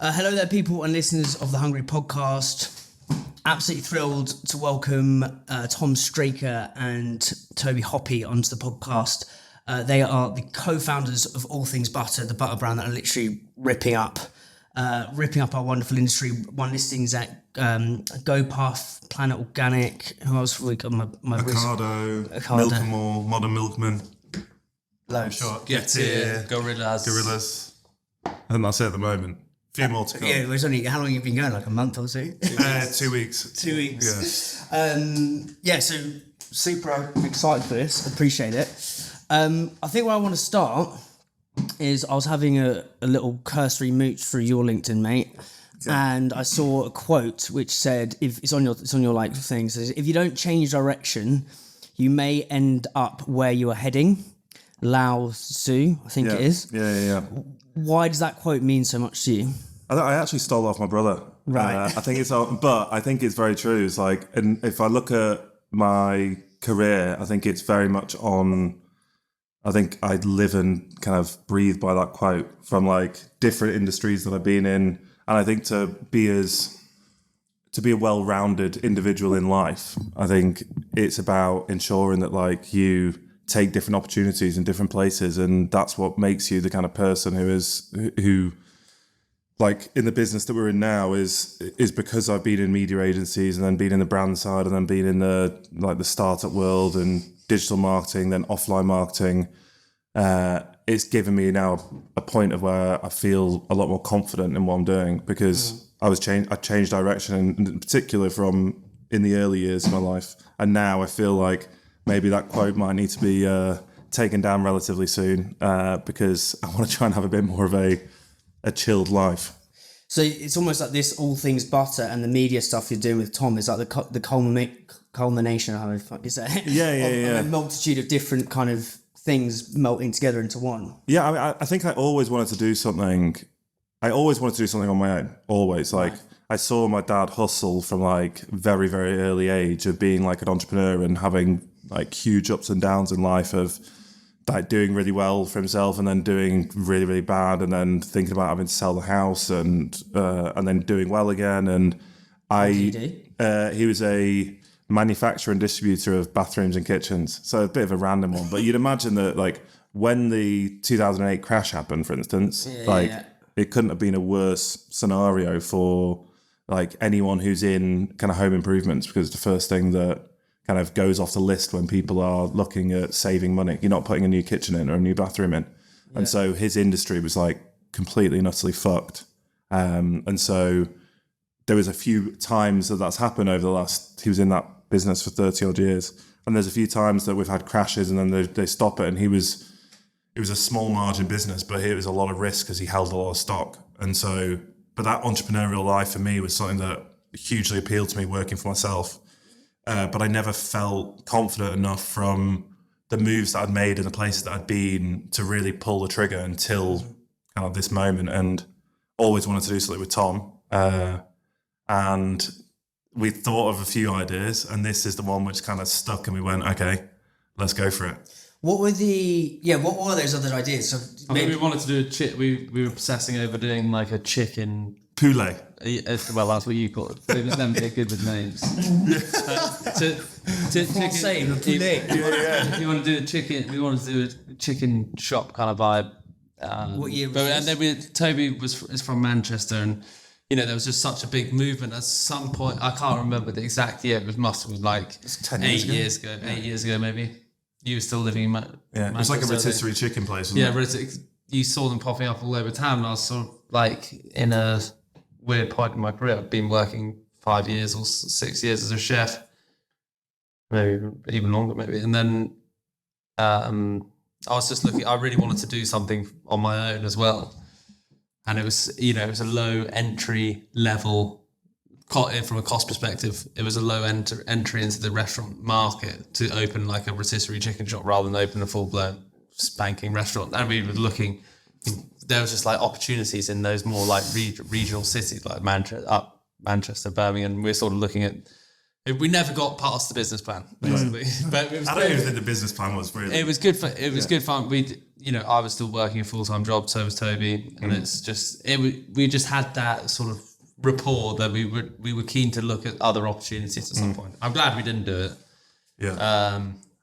Hello there, people and listeners of the Hungry Podcast. Absolutely thrilled to welcome Thom Straker and Toby Hoppy onto the podcast. They are the co-founders of All Things Butter, the butter brand that are literally ripping up our wonderful industry. One listings at GoPuff, Planet Organic. Who else have we got? My Ocado, Milkamore, Modern Milkman. Loads. Sure. Get here, Gorillas. I think that's it at the moment. A few more to come. Yeah, it was only, how long have you been going? Like a month or so? 2 weeks. 2 weeks. Yeah. So super excited for this. Appreciate it. I think where I want to start is I was having a little cursory mooch through your LinkedIn, mate. Okay. And I saw a quote which said, if it's on your like thing, says, if you don't change direction, you may end up where you are heading. Lao Tzu, I think it is. Yeah. Why does that quote mean so much to you? I actually stole it off my brother. Right. I think it's very true. It's like, and if I look at my career, I think it's very much on. I think I live and kind of breathe by that quote from like different industries that I've been in, and I think to be a well-rounded individual in life, I think it's about ensuring that like you take different opportunities in different places, and that's what makes you the kind of person who like in the business that we're in now is because I've been in media agencies and then been in the brand side and then been in the startup world and digital marketing, then offline marketing. It's given me now a point of where I feel a lot more confident in what I'm doing because I changed direction, in particular from in the early years of my life, and now I feel like maybe that quote might need to be taken down relatively soon because I want to try and have a bit more of a chilled life. So it's almost like this All Things Butter and the media stuff you're doing with Thom is like the culmination. How the fuck is that? Yeah. Of a multitude of different kind of things melting together into one. Yeah, I mean, I think I always wanted to do something. I always wanted to do something on my own. Always, like I saw my dad hustle from like very, very early age of being like an entrepreneur and having like huge ups and downs in life of like doing really well for himself and then doing really, really bad and then thinking about having to sell the house and then doing well again. And he was a manufacturer and distributor of bathrooms and kitchens. So a bit of a random one, but you'd imagine that like when the 2008 crash happened, for instance, it couldn't have been a worse scenario for like anyone who's in kind of home improvements, because the first thing that kind of goes off the list when people are looking at saving money, you're not putting a new kitchen in or a new bathroom in. Yeah. And so his industry was like completely and utterly fucked. And so there was a few times that's happened over the last, he was in that business for 30 odd years. And there's a few times that we've had crashes and then they stop it. And it was a small margin business, but it was a lot of risk because he held a lot of stock. And so, but that entrepreneurial life for me was something that hugely appealed to me working for myself. But I never felt confident enough from the moves that I'd made and the places that I'd been to really pull the trigger until kind of this moment, and always wanted to do something with Thom. And we thought of a few ideas, and this is the one which kind of stuck, and we went, okay, let's go for it. What were those other ideas? So I think we wanted to do we were obsessing over doing like a chicken poulet. Well, that's what you call it. It was them good with names. If you want to do a chicken, we wanted to do a chicken shop kind of vibe. What year was this? And then Toby is from Manchester, and you know there was just such a big movement. At some point, I can't remember the exact year. It must have been like 8 years ago. 8 years ago, maybe. You were still living in Manchester. Yeah, it was like a rotisserie chicken place. Wasn't it? You saw them popping up all over town, and I was sort of like in a weird point in my career. I'd been working 5 years or 6 years as a chef, maybe even longer, maybe. And then I was just looking. I really wanted to do something on my own as well, and it was a low entry level. From a cost perspective, it was a low entry into the restaurant market to open like a rotisserie chicken shop rather than open a full-blown spanking restaurant. And we were looking, there was just like opportunities in those more like regional cities like Manchester, Birmingham. We're sort of looking at, we never got past the business plan, basically. But it was I don't even think the business plan was really. It was good fun. We I was still working a full-time job, so was Toby, and it's just we just had that sort of rapport that we were keen to look at other opportunities at some point. I'm glad we didn't do it. Yeah.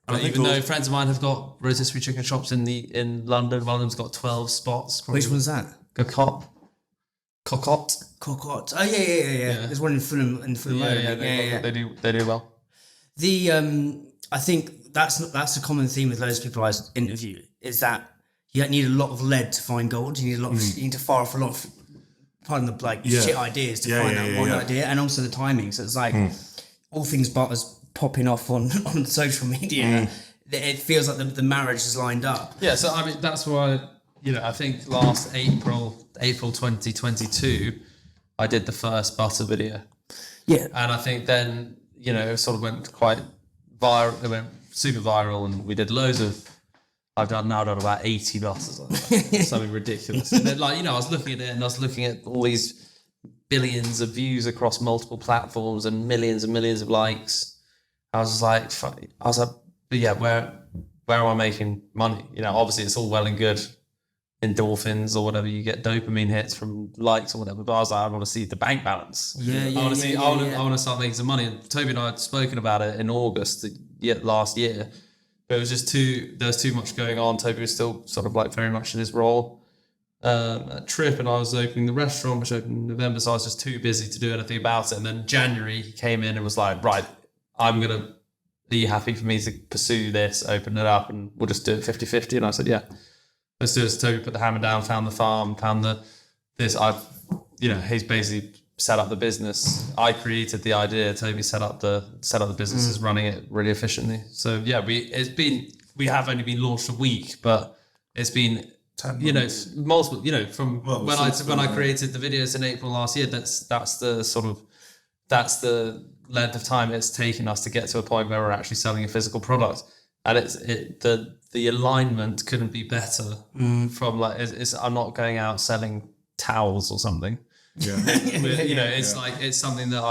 But even though friends of mine have got rotisserie chicken shops in London, one of them's got 12 spots. Which one's that? Cocotte. Cocotte. Oh yeah. There's one in Fulham Road. Yeah. They do well. I think that's a common theme with loads of people I interview, is that you need a lot of lead to find gold. You need you need to fire off a lot of shit ideas to find that one idea, and also the timing. So it's like all things butters popping off on social media. It feels like the marriage is lined up. Yeah, so I mean that's why I think last April 2022, I did the first butter video. Yeah, and I think then it sort of went quite viral. It went super viral, and we did loads of. I've now done about 80 butters, something ridiculous. And then, I was looking at it, and I was looking at all these billions of views across multiple platforms and millions of likes. I was like, but yeah, where am I making money? Obviously it's all well and good, endorphins or whatever, you get dopamine hits from likes or whatever. But I was like, I want to see the bank balance. I want to start making some money. And Toby and I had spoken about it in August last year. But it was just there was too much going on. Toby was still sort of very much in his role at Trip, and I was opening the restaurant, which opened in November, so I was just too busy to do anything about it. And then January he came in and was like, right, are you happy for me to pursue this, open it up, and we'll just do it 50-50? And I said, yeah, let's do it. So Toby put the hammer down, found the farm, he's basically set up the business. I created the idea. Toby set up the business, is running it really efficiently. So yeah, we have only been launched a week, but it's been 10 months. Multiple. From when I created the videos in April last year. That's the length of time it's taken us to get to a point where we're actually selling a physical product, and the alignment couldn't be better. From I'm not going out selling towels or something. Yeah. It's something that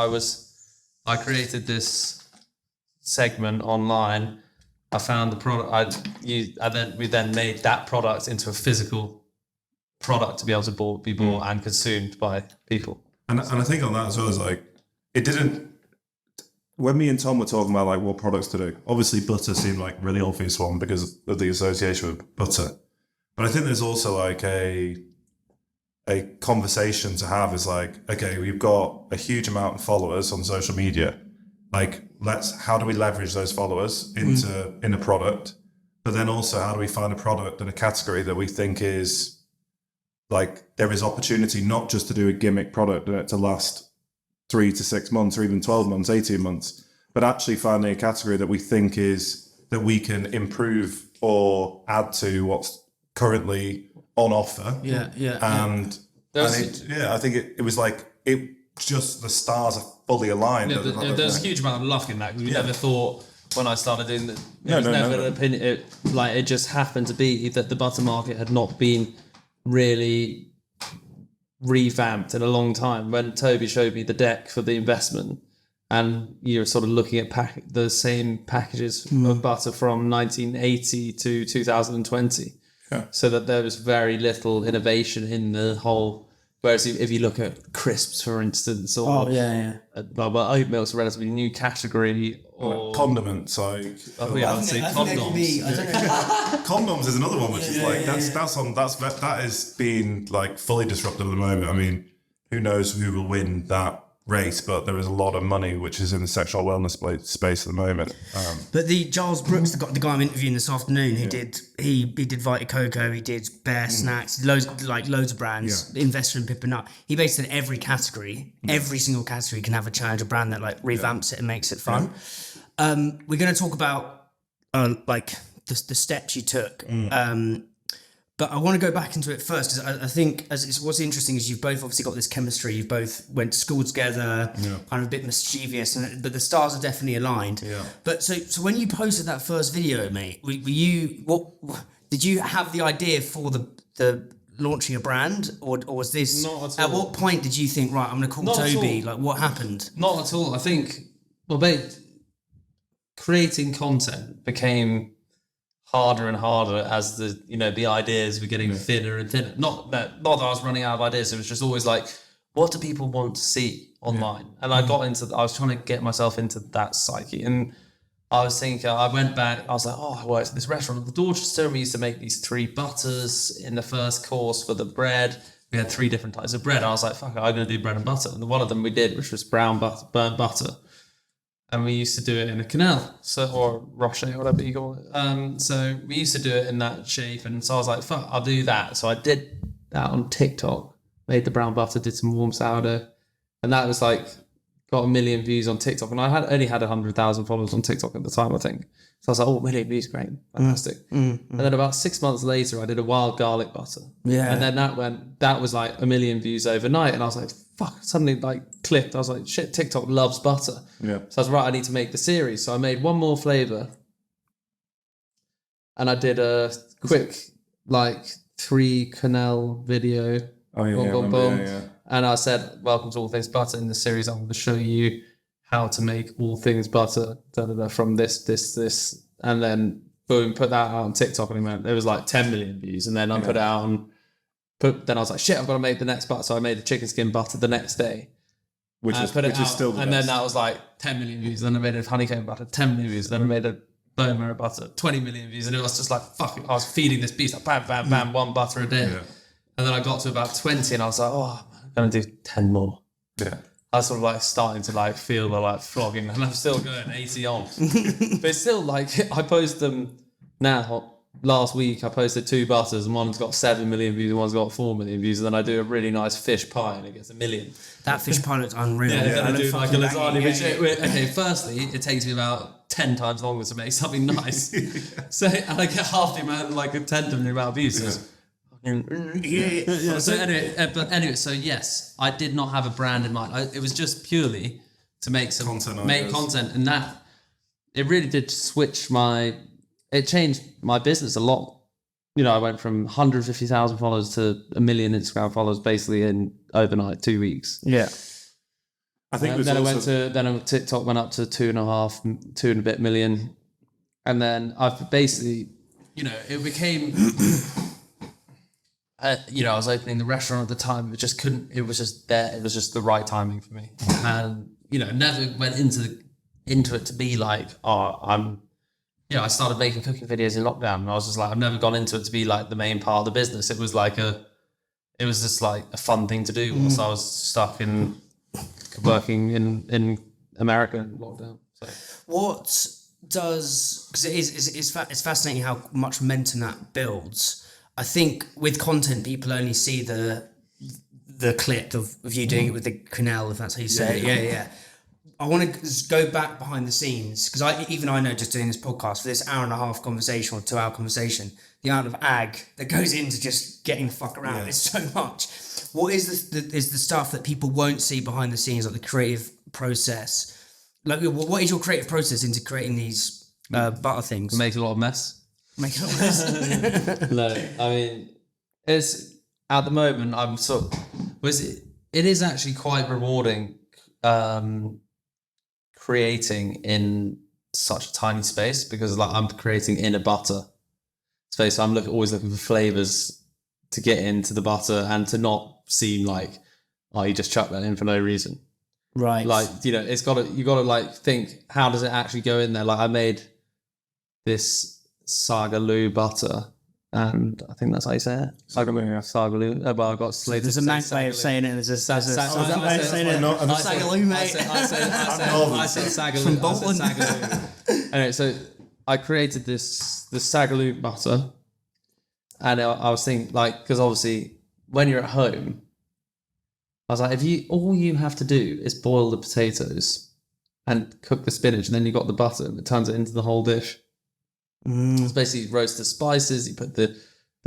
I created this segment online. I found the product we then made that product into a physical product to be able to be bought and consumed by people. And I think on that as well is it didn't, when me and Thom were talking about what products to do, obviously butter seemed like a really obvious one because of the association with butter. But I think there's also a conversation to have is okay, we've got a huge amount of followers on social media. How do we leverage those followers in a product? But then also, how do we find a product and a category that we think is there is opportunity not just to do a gimmick product and it to last 3 to 6 months or even 12 months, 18 months, but actually finding a category that we think is that we can improve or add to what's currently on offer. I think it was just the stars are fully aligned. Yeah, there's a huge amount of luck in that. We never thought when I started doing that. An opinion. It just happened to be that the butter market had not been really revamped in a long time. When Toby showed me the deck for the investment, and you're sort of looking at the same packages of butter from 1980 to 2020. Yeah. So that there was very little innovation in the whole. Whereas if you look at crisps, for instance, or oat milk's a relatively new category, or condiments, condoms. Condoms is another one, which is that is being fully disrupted at the moment. I mean, who knows who will win that race, but there is a lot of money which is in the sexual wellness space at the moment. But the Giles Brooks, the guy I'm interviewing this afternoon, he did Vita Coco, he did Bear Snacks, loads of brands, investor in Pippa Nut. He basically said every category, every single category can have a challenger brand that revamps it and makes it fun. We're going to talk about the steps you took. But I want to go back into it first because I think what's interesting is you've both obviously got this chemistry. You've both went to school together, kind of a bit mischievous, but the stars are definitely aligned. Yeah. But so when you posted that first video, mate, did you have the idea for the launching a brand, or was this? Not at all. At what point did you think, right, I'm going to call Toby? What happened? Not at all. I think, creating content became harder and harder as the ideas were getting thinner and thinner. Not that I was running out of ideas. It was just always like, what do people want to see online? And I was trying to get myself into that psyche. And I was thinking, I went back, I was like, I worked at this restaurant in Dorchester, and we used to make these 3 butters in the first course for the bread. We had 3 different types of bread. I was like, fuck it, I'm going to do bread and butter. And one of them we did, which was brown butter, burnt butter. And we used to do it in a canal, or rocher, whatever you call it. So we used to do it in that shape. And so I was like, fuck, I'll do that. So I did that on TikTok, made the brown butter, did some warm sourdough. And that was like, got 1 million views on TikTok. And I only had 100,000 followers on TikTok at the time, I think. So I was like, 1 million views, great, fantastic. And then about 6 months later, I did a wild garlic butter. Yeah. And then that was like 1 million views overnight. And I was like, fuck, suddenly like clicked. I was like, shit, TikTok loves butter. Yeah. So I was right, I need to make the series. So I made 1 more flavor. And I did a quick like 3 canal video. Oh, yeah, boom. Yeah. And I said, welcome to All Things Butter. In the series, I'm going to show you how to make all things butter from this. And then, boom, put that out on TikTok. And it was like 10 million views. And then I put it out on... Then I was like, shit, I've got to make the next butter. So I made the chicken skin butter the next day. Which is still the best. And then that was like 10 million views. Then I made a honeycomb butter, 10 million views. Then I made a bone marrow butter, 20 million views. And it was just like, fuck it. I was feeding this beast, like, bam, bam, bam, 1 butter a day. Yeah. And then I got to about 20 and I was like, I'm going to do 10 more. Yeah. I was sort of like starting to like feel the like flogging, and I'm still going 80 on. But it's still like, I post them now. Last week I posted 2 butters and one's got 7 million views and one's got 4 million views. And then I do a really nice fish pie and it gets 1 million. That fish pie looks unreal. Yeah, I do like a lasagna. Okay, firstly, it takes me about 10 times longer to make something nice. So, and I get half the amount, like a tenth of the amount of views. So anyway, so yes, I did not have a brand in mind. It was just purely to make some content, and that it really did it changed my business a lot. I went from 150,000 followers to 1 million Instagram followers basically in overnight, 2 weeks. Yeah. I think then TikTok went up to 2.5, 2 and a bit million, and then I've basically, it became. I was opening the restaurant at the time. It just couldn't. It was just there. It was just the right timing for me, and never went into it to be like, I started making cooking videos in lockdown, and I was just like, I've never gone into it to be like the main part of the business. It was like it was just like a fun thing to do whilst I was stuck in working in America in lockdown. So. Because it's fascinating how much momentum that builds. I think with content, people only see the clip of you doing it with the canal, if that's how you say it. Yeah. I want to go back behind the scenes, because I know just doing this podcast for this 1.5-hour conversation or 2-hour conversation, the amount of ag that goes into just getting the fuck around is so much. What is the stuff that people won't see behind the scenes, like the creative process? Like, what is your creative process into creating these butter things? It makes a lot of mess. Make it less. No, I mean, it's at the moment it is actually quite rewarding creating in such a tiny space, because like I'm creating in a butter space. So I'm always looking for flavors to get into the butter and to not seem like, you just chuck that in for no reason. Right. Like, you gotta like think, how does it actually go in there? Like I made this Sagaloo butter, and I think that's how you say it. Sagaloo, yeah. Sagaloo. Well, I've got slated. There's a nice way of saying it. There's a Sagaloo, mate. I said Sagaloo. From Bolton. Anyway, so I created this Sagaloo butter, and I was thinking, like, because obviously when you're at home, I was like, all you have to do is boil the potatoes and cook the spinach, and then you got the butter, and it turns it into the whole dish. It's basically roast the spices, you put the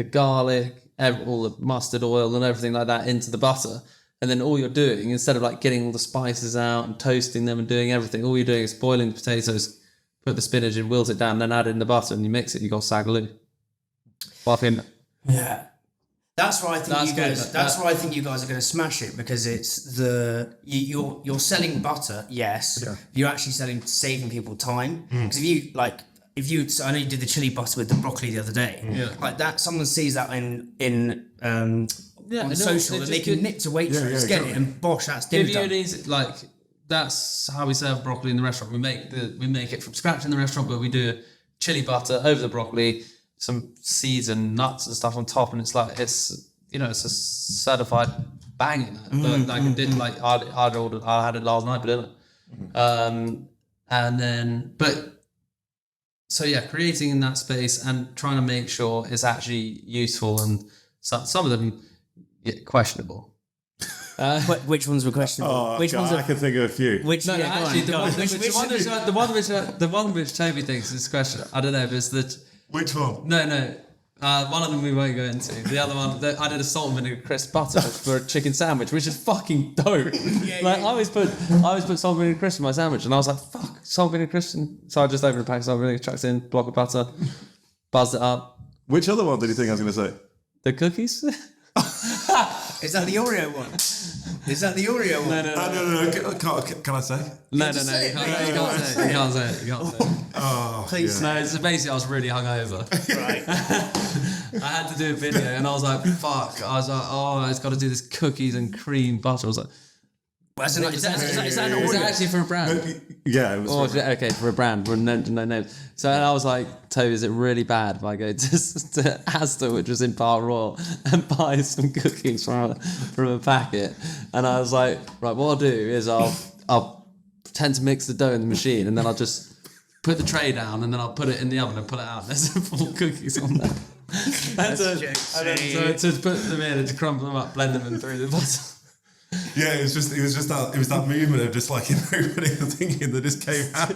garlic, all the mustard oil and everything like that into the butter, and then all you're doing, instead of like getting all the spices out and toasting them and doing everything, all you're doing is boiling the potatoes, put the spinach in, wilt it down, then add in the butter and you mix it, you got Sagaloo. Yeah. That's why I think you guys are going to smash it, because it's you're selling butter, yes. Yeah. You're actually saving people time. Because if so I know you did the chili butter with the broccoli the other day. Yeah. Like that, someone sees that on social, and they can nip to Waitrose, get it, and bosh, that's dinner Give you done. an easy, like, that's how we serve broccoli in the restaurant. We make it from scratch in the restaurant, but we do chili butter over the broccoli, some seeds and nuts and stuff on top, and it's like it's a certified banging. But like I did, like I had it last night for dinner, and then so yeah, creating in that space and trying to make sure it's actually useful, and some of them questionable. Which ones were questionable? Oh, which God, ones I can think of a few. Which No, go actually, on, the go on. one which Toby thinks is question. I don't know if it's the. Which one? No. One of them we won't go into. The other one, I did a salt and vinegar crisp butter for a chicken sandwich, which is fucking dope. I always put salt and vinegar crisp in my sandwich, and I was like, fuck, salt and vinegar crisp. So I just opened a pack of salt and vinegar, chucked in, block of butter, buzzed it up. Which other one did you think I was going to say? The cookies? Is that the Oreo one? Is that the Oreo one? No. Can I say? No. You say it, mate. can't say it. Oh, Please. No, so basically I was really hungover. Right. I had to do a video and I was like, fuck. I was like, oh, it's got to do this cookies and cream butter. I was like, Is that an is it Oreo? actually for a brand? Yeah, it was. Oh, okay, for a brand. We're no names. So I was like, Toby, is it really bad if I go to Asda, which was in Park Royal, and buy some cookies from a packet? And I was like, right, what I'll do is I'll pretend to mix the dough in the machine, and then I'll just put the tray down, and then I'll put it in the oven and pull it out. There's some full cookies on there. And to put them in and to crumble them up, blend them in through the butter. Yeah, it was that movement of just like opening the thing and that just came out.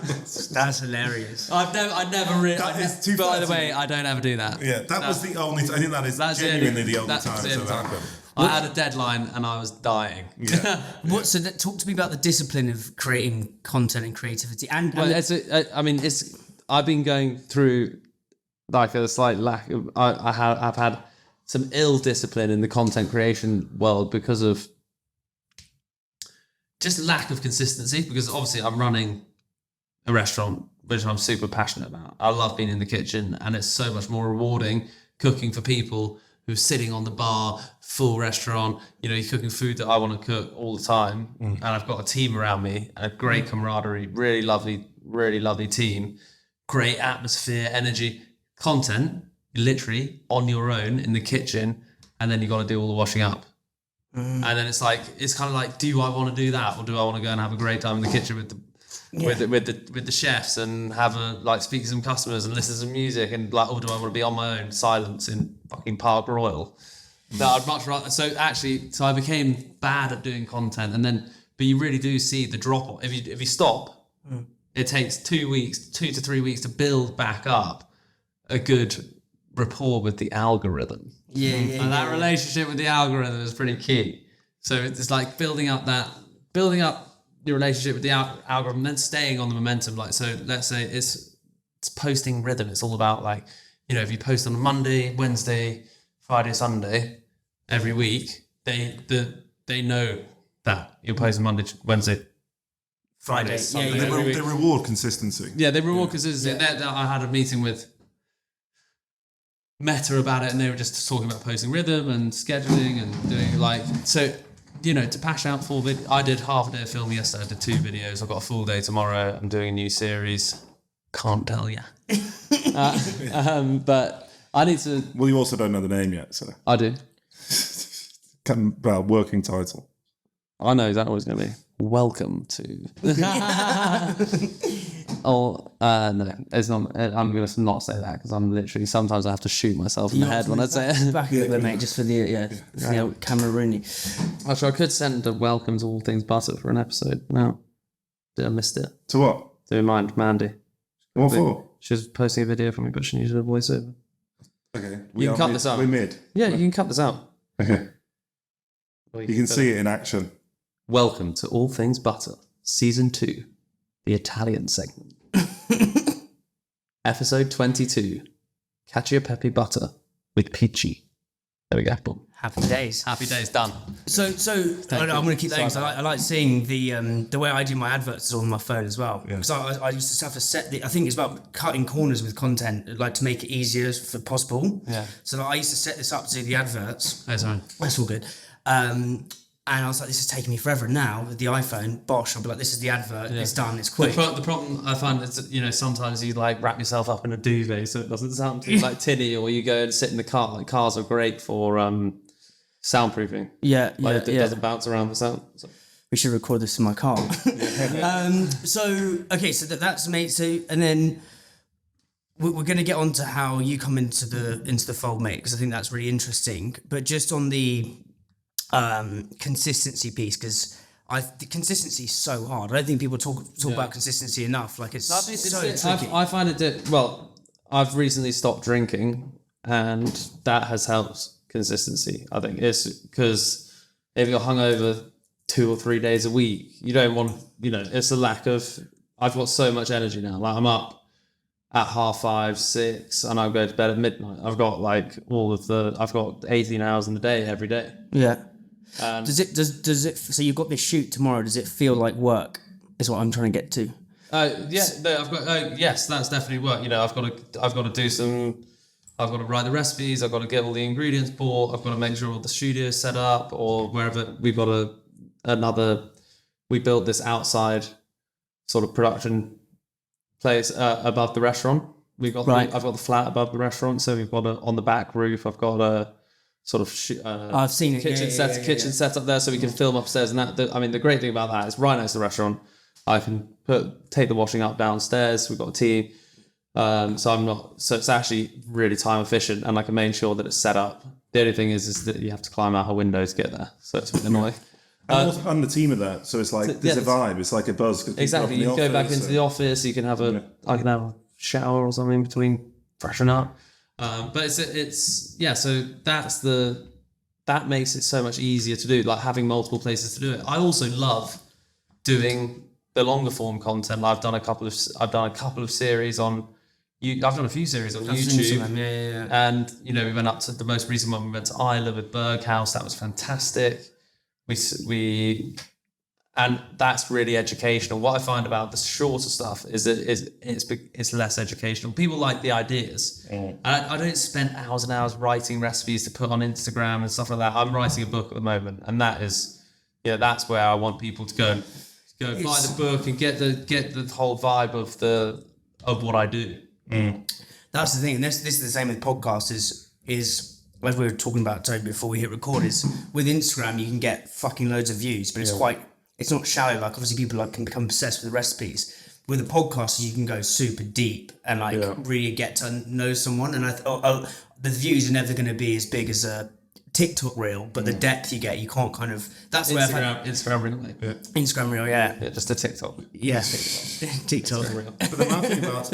That's hilarious. I never really. That is too By the fancy. way, I don't ever do that. Yeah, that was the only. I think that's genuinely the only time it's ever happened. I had a deadline and I was dying. Yeah. Talk to me about the discipline of creating content and creativity. I've been going through like a slight lack of. I've had some ill discipline in the content creation world because of just lack of consistency, because obviously I'm running a restaurant, which I'm super passionate about. I love being in the kitchen, and it's so much more rewarding cooking for people who are sitting on the bar, full restaurant, you're cooking food that I want to cook all the time. And I've got a team around me, a great camaraderie, really lovely team, great atmosphere, energy, content, literally on your own in the kitchen, and then you got to do all the washing up. And then it's kind of like, do I want to do that, or do I want to go and have a great time in the kitchen with the chefs and have speak to some customers and listen to some music, and or do I want to be on my own, silence in fucking Park Royal? No, I'd much rather. So I became bad at doing content, but you really do see the drop off if you stop. It takes 2 to 3 weeks to build back up a good rapport with the algorithm. And that relationship with the algorithm is pretty key. So it's like building up your relationship with the algorithm, then staying on the momentum. Like, so let's say it's posting rhythm. It's all about like, if you post on a Monday, Wednesday, Friday, Sunday every week, they know that you're posting Monday, Wednesday, Friday, Sunday. They reward consistency. Yeah, they reward consistency. Yeah. I had a meeting with Meta about it, and they were just talking about posting rhythm and scheduling and doing to pass out full video. I did half a day of film yesterday. I did 2 videos. I've got a full day tomorrow. I'm doing a new series. Can't tell you. But I need to. Well, you also don't know the name yet, so. I do. Working title. I know exactly what it's going to be. Welcome to. No, it's not. I'm going to not say that, because I'm literally, sometimes I have to shoot myself in the head when I say it. Back a bit, mate, just for the camera Rooney. Actually, I could send a welcome to All Things Butter for an episode. No, I missed it. To what? Do you mind, Mandy? What for? She was posting a video for me, but she needed a voiceover. Okay. You can cut this out. We're mid. Yeah, you can cut this out. Okay. You can see it in action. Welcome to All Things Butter, Season 2, the Italian segment. Episode 22, Cacio e Pepe Butter with Peachy. There we go. Boom. Happy days. Happy days done. So I'm going to keep that because I like seeing the way I do my adverts is on my phone as well. Because I used to have to set I think it's about cutting corners with content, like to make it easier for possible. Yeah. So I used to set this up to do the adverts. Oh, sorry. That's all good. And I was like, this is taking me forever. Now with the iPhone, bosh, I'll be like, this is the advert. Yeah. It's done. It's quick. The problem I find is, sometimes you like wrap yourself up in a duvet so it doesn't sound too like tinny, or you go and sit in the car. Like cars are great for soundproofing. Yeah, it doesn't bounce around the sound. So. We should record this in my car. So that's mate. So and then we're going to get on to how you come into the fold, mate, because I think that's really interesting. But just on the consistency piece, because the consistency is so hard. I don't think people talk about consistency enough. Like it's so tricky. I find it I've recently stopped drinking, and that has helped consistency. I think it's because if you're hungover 2 or 3 days a week, you don't want, it's a lack of. I've got so much energy now. Like I'm up at 5:30, 6, and I go to bed at midnight. I've got I've got 18 hours in the day every day. Yeah. Does it? So you've got this shoot tomorrow. Does it feel like work? Is what I'm trying to get to. Yes, that's definitely work. I've got to do some. I've got to write the recipes. I've got to get all the ingredients bought. I've got to make sure all the studio's set up, or wherever we've got we built this outside sort of production place above the restaurant. I've got the flat above the restaurant, so we've got on the back roof. I've got a sort of I've seen it. Kitchen set up there, so we can film upstairs. And the great thing about that is right next to the restaurant, I can take the washing up downstairs. We've got a team, so it's actually really time efficient, and I can make sure that it's set up. The only thing is that you have to climb out a window to get there, so it's a bit annoying. And the team are there, so it's like there's a vibe. It's like a buzz. Exactly, you can go back into the office. You can have I can have a shower or something between, freshen up. But so that makes it so much easier to do, like having multiple places to do it. I also love doing the longer form content. I've done a couple of series on I've done a few series on YouTube. And we went up to the most recent one. We went to Isla with Berghaus. That was fantastic. And that's really educational. What I find about the shorter stuff is that it's less educational. People like the ideas. And I don't spend hours and hours writing recipes to put on Instagram and stuff like that. I'm writing a book at the moment, and that is, that's where I want people to go buy the book and get the whole vibe of what I do. That's the thing, and this is the same with podcasts. Is as we were talking about, Toby, before we hit record, is with Instagram you can get fucking loads of views, but it's not shallow. Like obviously people can become obsessed with the recipes. With a podcast, you can go super deep and really get to know someone. And the views are never going to be as big as a TikTok reel, but the depth you get, you can't kind of. That's where Instagram reel. Instagram reel, yeah, just a TikTok. Yeah, TikTok reel. But the mad thing about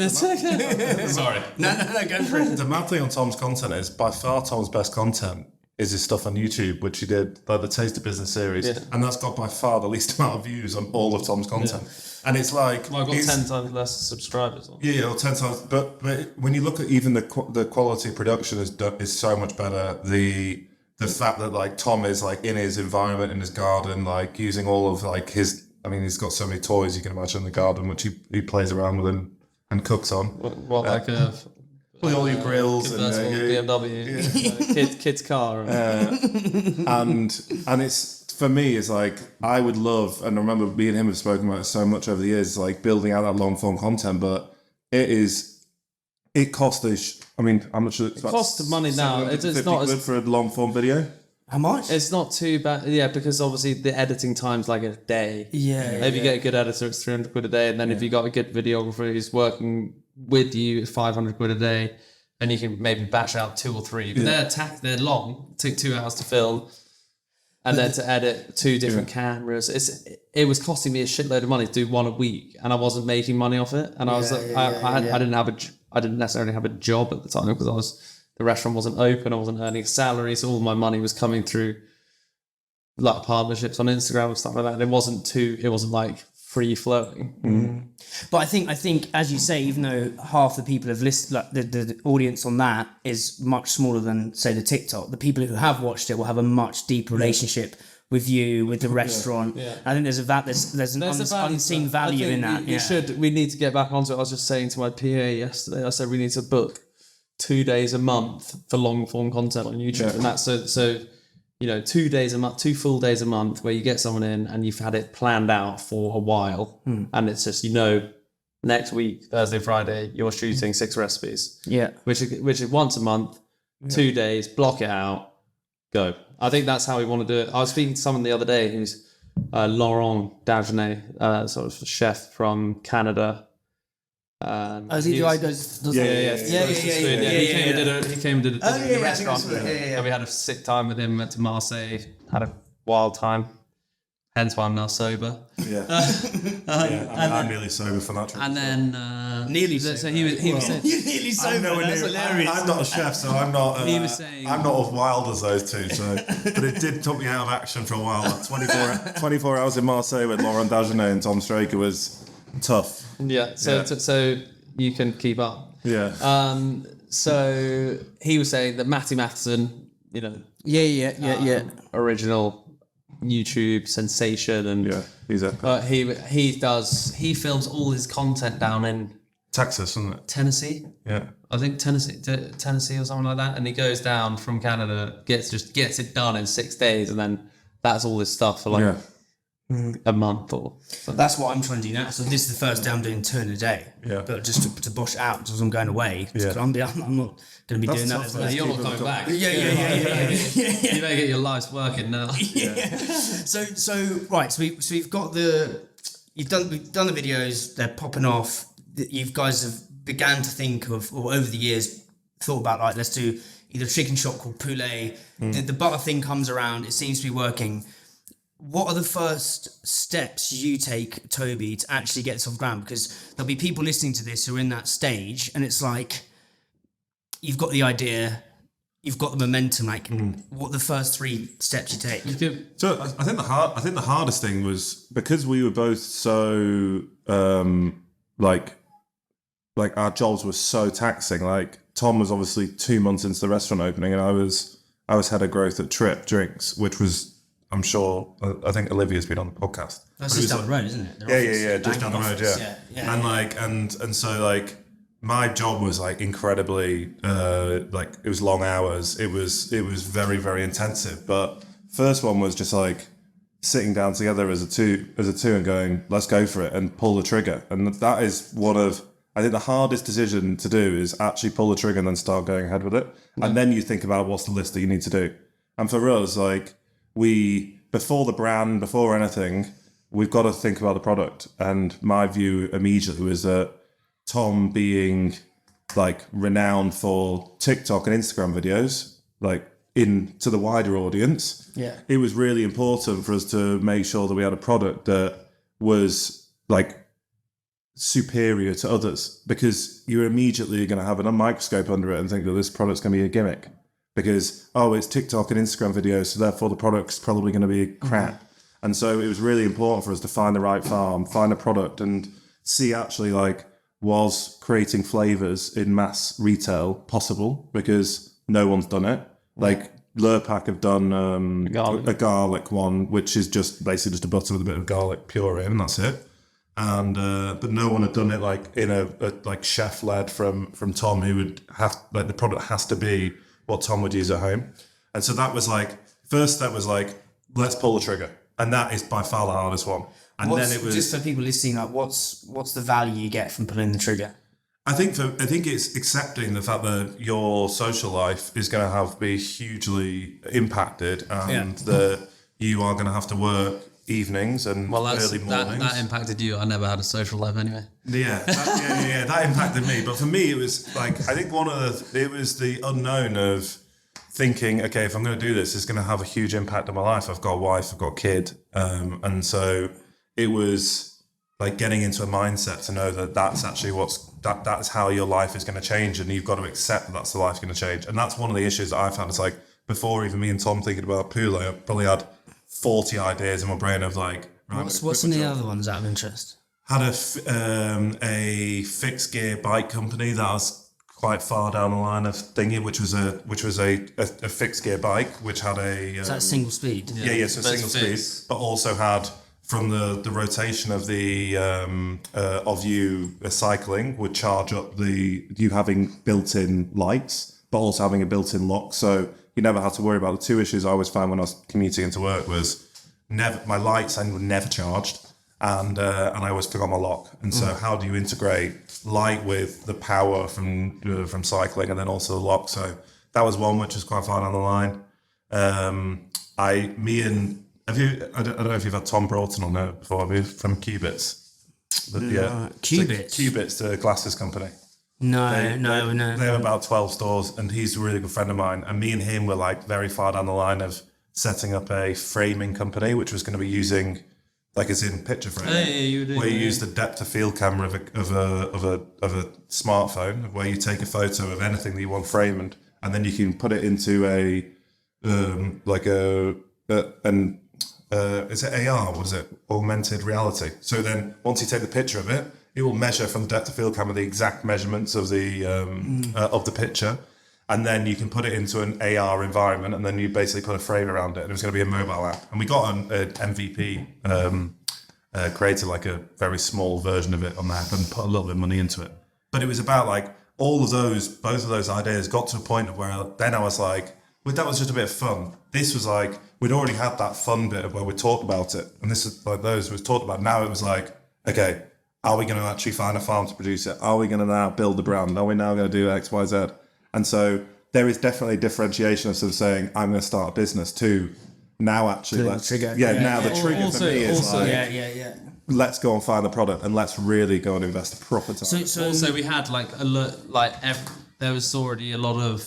sorry, no, go for it. The mad thing on Tom's content is by far Tom's best content is his stuff on YouTube, which he did, like the Taste of Business series, and that's got by far the least amount of views on all of Tom's content. And it's like I've got 10 times less subscribers. Or 10 times. But when you look at even the quality of production is so much better. The fact that like Tom is like in his environment in his garden, like using all of like his. I mean, he's got so many toys you can imagine in the garden, which he plays around with and cooks on. Like a. All your grills and BMW, kid's car, and it's for me is like I would love, and I remember me and him have spoken about it so much over the years, like building out that long form content, but it costs us. I mean, how much it costs money now. It's not good for a long form video. How much? It's not too bad, because obviously the editing time's like a day. If you get a good editor, it's 300 quid a day, and then if you got a good videographer who's working with you, it's 500 quid a day, and you can maybe bash out 2 or 3. But they're long, took 2 hours to film, and then to edit 2 different cameras. It was costing me a shitload of money to do one a week, and I wasn't making money off it. And I didn't necessarily have a job at the time because the restaurant wasn't open. I wasn't earning a salary, so all my money was coming through like partnerships on Instagram and stuff like that. And it wasn't like free flowing. But I think, as you say, even though half the people have listened, like the audience on that is much smaller than, say, the TikTok, the people who have watched it will have a much deeper relationship with you, with the restaurant. Yeah. I think there's an unseen value in that. We need to get back onto it. I was just saying to my PA yesterday, I said we need to book 2 days a month for long form content on YouTube. And that's so 2 days a month, 2 full days a month where you get someone in and you've had it planned out for a while. And it's just, next week, Thursday, Friday, you're shooting 6 recipes. Yeah. Which is once a month, 2 days, block it out, go. I think that's how we want to do it. I was speaking to someone the other day who's Laurent Dagenet, sort of chef from Canada. He came and did it in the restaurant. And we had a sick time with him, went to Marseille, had a wild time. Hence why I'm now sober. I'm nearly sober for that trip. And then nearly so sober. he was saying, You're nearly sober. That's hilarious. I'm not a chef, so I'm not. He was saying, I'm not as wild as those two. So, but it did took me out of action for a while. Like 24 hours in Marseille with Laurent Dagenet and Thom Straker was tough. so you can keep up. Yeah. So he was saying that Matty Matheson, original YouTube sensation, and he's a he films all his content down in Texas, isn't it? Tennessee. Yeah, I think Tennessee or something like that, and he goes down from Canada, gets it done in 6 days, and then that's all his stuff for like a month or something. That's what I'm trying to do now. So this is the first day I'm doing 2 in a day. Yeah. But just to bosh it out because I'm going away to Colombia. I'm not going to be doing that. No, you're not coming back. Yeah. You better get your lives working now. Yeah. So we've got we've done the videos. They're popping off. You guys have began to think of, or over the years thought about, like, let's do either a chicken shop called Poulet. The butter thing comes around. It seems to be working. What are the first steps you take, Toby, to actually get this off the ground? Because there'll be people listening to this who are in that stage, and it's like, you've got the idea, you've got the momentum. Like, what are the first 3 steps you take? So I think the hardest thing was because we were both so like our jobs were so taxing. Like, Thom was obviously 2 months into the restaurant opening, and I was head of growth at Trip Drinks, which was, I'm sure, I think Olivia's been on the podcast. That's just down the road, isn't it? Yeah, just down the road, yeah. And like, and so like, my job was like incredibly, like, it was long hours. It was very, very intensive. But first one was just like sitting down together as a two and going, let's go for it and pull the trigger. And that is one of, I think the hardest decision to do is actually pull the trigger and then start going ahead with it. And then you think about what's the list that you need to do. And for us, like, before the brand, before anything, we've got to think about the product. And my view immediately was that Thom being like renowned for TikTok and Instagram videos, like to the wider audience, it was really important for us to make sure that we had a product that was like superior to others, because you're immediately going to have a microscope under it and think that this product's going to be a gimmick. Because, it's TikTok and Instagram videos, so therefore the product's probably going to be crap. And so it was really important for us to find the right farm, find a product, and see actually, like, was creating flavours in mass retail possible? Because no one's done it. Like, Lurpak have done a garlic one, which is just basically just a butter with a bit of garlic puree, and that's it. And but no one had done it like in a like chef led from Thom, who would have, like, the product has to be what Thom would use at home. And so that was like, first step was like, let's pull the trigger. And that is by far the hardest one. And then it was, just for people listening, like, what's the value you get from pulling the trigger? I think it's accepting the fact that your social life is going to be hugely impacted, and that you are going to have to work evenings and early mornings. That impacted you. I never had a social life anyway. That impacted me. But for me, it was like, I think it was the unknown of thinking, okay, if I'm going to do this, it's going to have a huge impact on my life. I've got a wife, I've got a kid, and so it was like getting into a mindset to know that that's actually that's how your life is going to change, and you've got to accept that that's the life going to change. And that's one of the issues that I've had. It's like, before even me and Thom thinking about Poulet, I probably had 40 ideas in my brain of like, What's some of the other ones out of interest? Had a fixed gear bike company that was quite far down the line of thingy, which was a fixed gear bike, which had a Is that single speed? so single speed, but also had from the rotation of the of you cycling would charge up you having built-in lights, but also having a built-in lock, so you never had to worry about the two issues I always found when I was commuting into work was my lights were never charged. And I always forgot my lock. And so how do you integrate light with the power from cycling and then also the lock? So that was one which was quite far down the line. I don't know if you've had Thom Broughton on there before, have you, from Qubits? Qubits? Qubits, the glasses company. No. They have about 12 stores and he's a really good friend of mine. And me and him were like very far down the line of setting up a framing company, which was going to be using... like as in picture frame, where you use the depth of field camera of a smartphone, where you take a photo of anything that you want framed, and then you can put it into is it AR? What is it? Augmented reality. So then once you take the picture of it, it will measure from the depth of field camera the exact measurements of the picture. And then you can put it into an AR environment, and then you basically put a frame around it, and it was going to be a mobile app. And we got an MVP, created like a very small version of it on the app and put a little bit of money into it. But it was about like both of those ideas got to a point of where then I was like, well, that was just a bit of fun. This was like, we'd already had that fun bit of where we talked about it. And this is like those was talked about. Now it was like, okay, are we going to actually find a farm to produce it? Are we going to now build the brand? Are we now going to do X, Y, Z? And so there is definitely differentiation of sort of saying, I'm going to start a business to now actually The trigger. the trigger for me is like, let's go and find the product and let's really go and invest a proper time. So Also, we had there was already a lot of,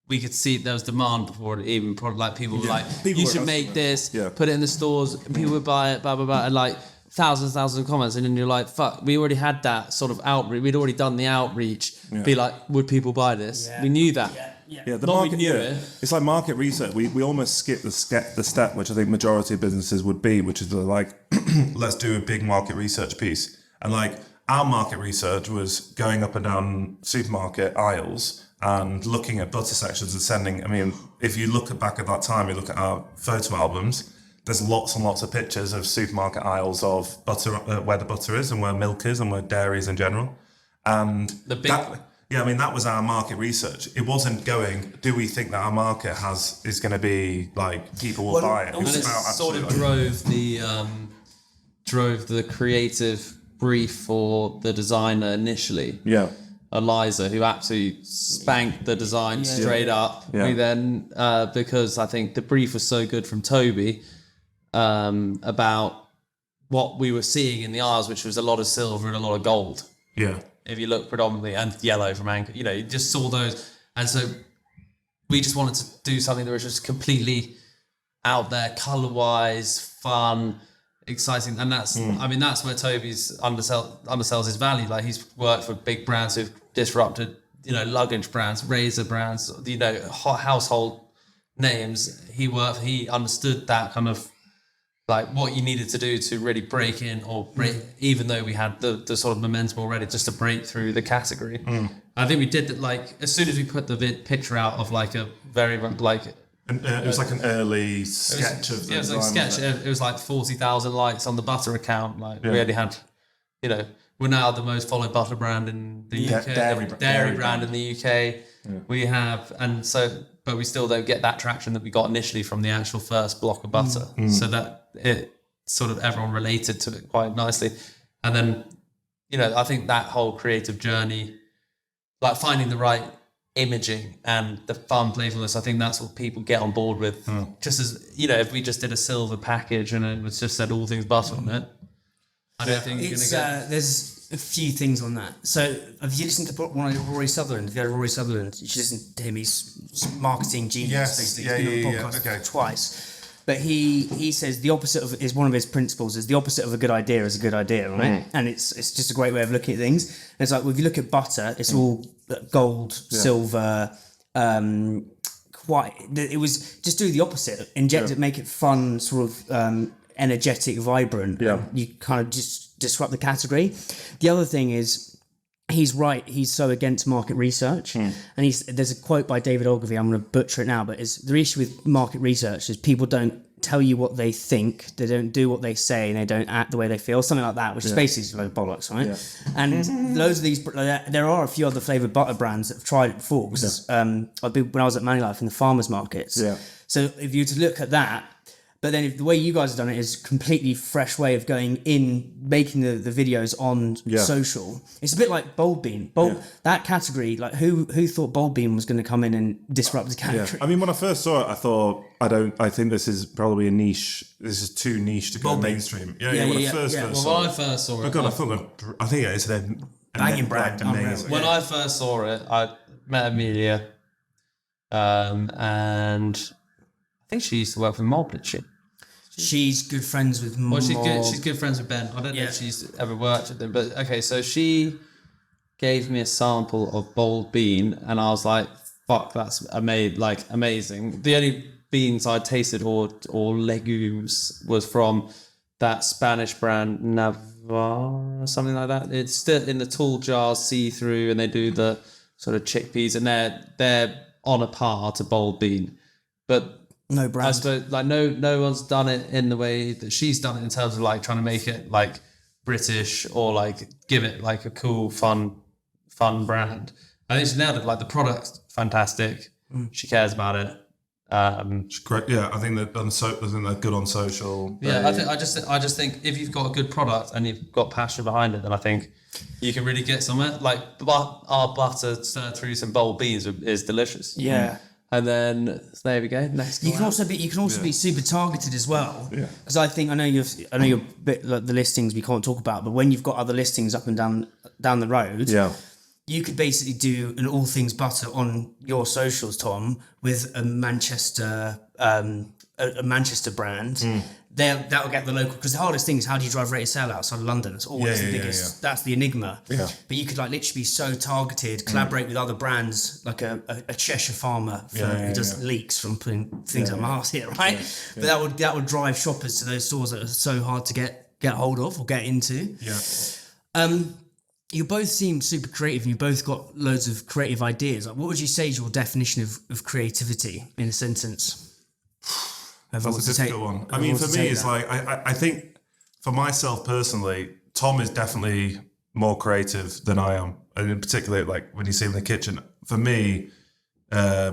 we could see there was demand before it even product, like people were like, People you were should asking make for this, it. Yeah. put it in the stores, and people would buy it, blah, blah, blah, and like thousands of comments, and then you're like, fuck, we already had that sort of outreach, we'd already done the outreach, be like, would people buy this? We knew that. Yeah, the Not market. we knew Yeah, it. it's like market research. We almost skip the step, which I think majority of businesses would be, which is like, let's do a big market research piece. And like our market research was going up and down supermarket aisles and looking at butter sections and sending. I mean, if you look back at that time, you look at our photo albums. There's lots and lots of pictures of supermarket aisles of butter, where the butter is and where milk is and where dairy is in general. And that was our market research. It wasn't going, do we think that our market is going to be like, people will buy it? And it sort of drove the creative brief for the designer initially. Yeah. Eliza, who absolutely spanked the design straight up. Yeah. We then, because I think the brief was so good from Toby, about what we were seeing in the aisles, which was a lot of silver and a lot of gold. Yeah. If you look predominantly, and yellow from Anchor, you just saw those. And so we just wanted to do something that was just completely out there, color-wise, fun, exciting. And that's, that's where Toby's undersells his value. Like he's worked for big brands who've disrupted, luggage brands, razor brands, household names. He understood that kind of like what you needed to do to really break in even though we had the sort of momentum already, just to break through the category. I think we did that, like as soon as we put the picture out of like a very like it was like an early sketch of the it was like design, sketch. It was like 40,000 likes on the butter account. Like we already had, we're now the most followed butter brand in the UK, dairy brand in the UK. Yeah. We have, but we still don't get that traction that we got initially from the actual first block of butter. So that it sort of everyone related to it quite nicely. And then, I think that whole creative journey, like finding the right imaging and the fun playfulness, I think that's what people get on board with. Just as, if we just did a silver package and it was just said all things butter on it, I don't think you're going to get... There's a few things on that. So have you listened to one of Rory Sutherland? If you had Rory Sutherland, you should listen to him. He's marketing genius. Yes, basically. He's been on the podcast twice. But he says the opposite of is one of his principles is the opposite of a good idea is a good idea, right? And it's just a great way of looking at things. And it's like, well, if you look at butter, it's all gold, silver, it was just do the opposite, inject it, make it fun, sort of energetic, vibrant. Yeah. You kind of just disrupt the category. The other thing is, he's right. He's so against market research, and there's a quote by David Ogilvy. I'm going to butcher it now, but it's the issue with market research is people don't tell you what they think, they don't do what they say, and they don't act the way they feel, something like that, which is basically load of bollocks, right? And loads of these, there are a few other flavoured butter brands that have tried it before. Because when I was at Manulife in the farmers markets, so if you were to look at that. But then if the way you guys have done it is completely fresh way of going in, making the videos on social. It's a bit like Bold Bean. That category, like who thought Bold Bean was going to come in and disrupt the category? Yeah. I mean, when I first saw it, I thought, I think this is probably a niche. This is too niche to go mainstream. When I first When I first saw it, I think it's an banging brand. Amazing. When I first saw it, I met Amelia, and I think she used to work with Mob, did she? She's good friends with Mob. Well, she's good friends with Ben. I don't know if she's ever worked with them, but okay. So she gave me a sample of Bold Bean, and I was like, "Fuck, that's amazing." The only beans I tasted or legumes was from that Spanish brand Navarre, something like that. It's still in the tall jars, see through, and they do the sort of chickpeas, and they're on a par to Bold Bean, but. No brand. I suppose like no one's done it in the way that she's done it in terms of like trying to make it like British or like give it like a cool, fun brand. I think she nailed it. Like the product's fantastic. She cares about it. She's great. Yeah, I think they're good on social. Yeah, I just think if you've got a good product and you've got passion behind it, then I think you can really get somewhere. Like our butter stirred through some bold beans is delicious. Yeah. And then there we go. Next, you can also be super targeted as well. Yeah. Because I know you're a bit like the listings we can't talk about, but when you've got other listings up and down the road, you could basically do an all things butter on your socials, Tom, with a Manchester brand. That'll get the local, because the hardest thing is how do you drive rate of sale outside of London? It's always the biggest. That's the enigma. Yeah. But you could like literally be so targeted, collaborate with other brands, like a Cheshire farmer who does leeks from putting things on Mars here, right? Yeah. But that would drive shoppers to those stores that are so hard to get hold of or get into. Yeah. You both seem super creative. You both got loads of creative ideas. Like, what would you say is your definition of creativity in a sentence? That's a difficult one. I mean, for me, it's like, I think for myself personally, Tom is definitely more creative than I am. And in particular, like when you see him in the kitchen, for me, I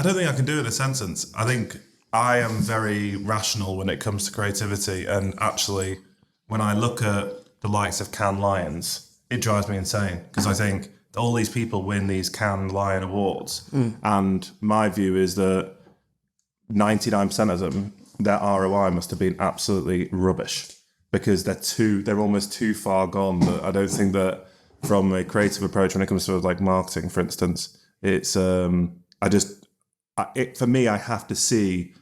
don't think I can do it in a sentence. I think I am very rational when it comes to creativity. And actually, when I look at the likes of Cannes Lions, it drives me insane because I think all these people win these Cannes Lion awards. And my view is that 99% of them, their ROI must have been absolutely rubbish because they're almost too far gone. That I don't think that from a creative approach when it comes to like marketing, for instance, it's for me, I have to see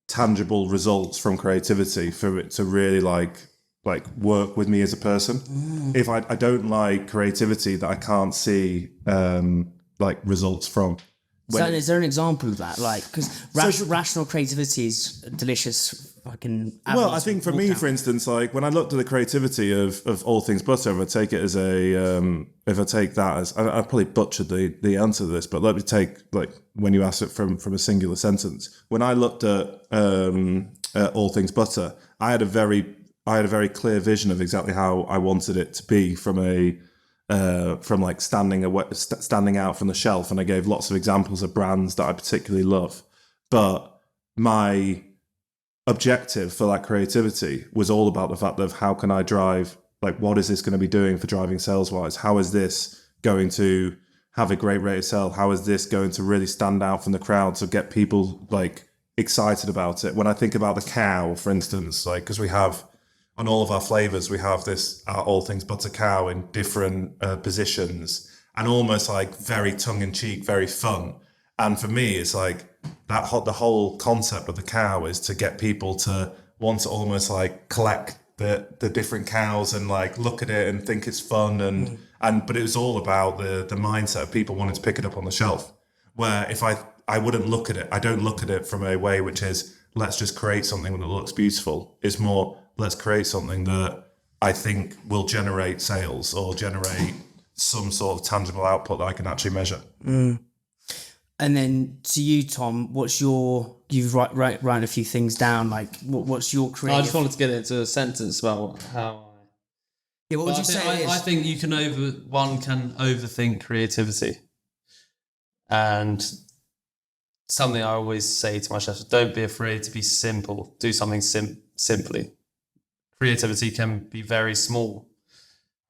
tangible results from creativity for it to really like work with me as a person. If I don't like creativity that I can't see like results from. So is there an example of that? Like, because rational creativity is delicious. Well, I think for me, for instance, like when I looked at the creativity of all things butter, if I take that as, I probably butchered the answer to this, but let me take like when you asked it from a singular sentence. When I looked at all things butter, I had a very clear vision of exactly how I wanted it to be from like standing out from the shelf, and I gave lots of examples of brands that I particularly love. But my objective for that creativity was all about the fact of how can I drive, like what is this going to be doing for driving sales wise? How is this going to have a great rate of sale? How is this going to really stand out from the crowd to get people like excited about it? When I think about the cow, for instance, like because we have on all of our flavors, we have this all things butter cow in different positions and almost like very tongue-in-cheek, very fun. And for me, it's like the whole concept of the cow is to get people to want to almost like collect the different cows and like look at it and think it's fun. But it was all about the mindset of people wanting to pick it up on the shelf. Where if I wouldn't look at it, I don't look at it from a way which is, let's just create something that looks beautiful. It's more, let's create something that I think will generate sales or generate some sort of tangible output that I can actually measure. And then to you, Tom, you've written a few things down, like what's your creative? I just wanted to get into a sentence about how. Yeah, what would you say? I think you can overthink creativity, and something I always say to my chefs: don't be afraid to be simple. Do something simply. Creativity can be very small,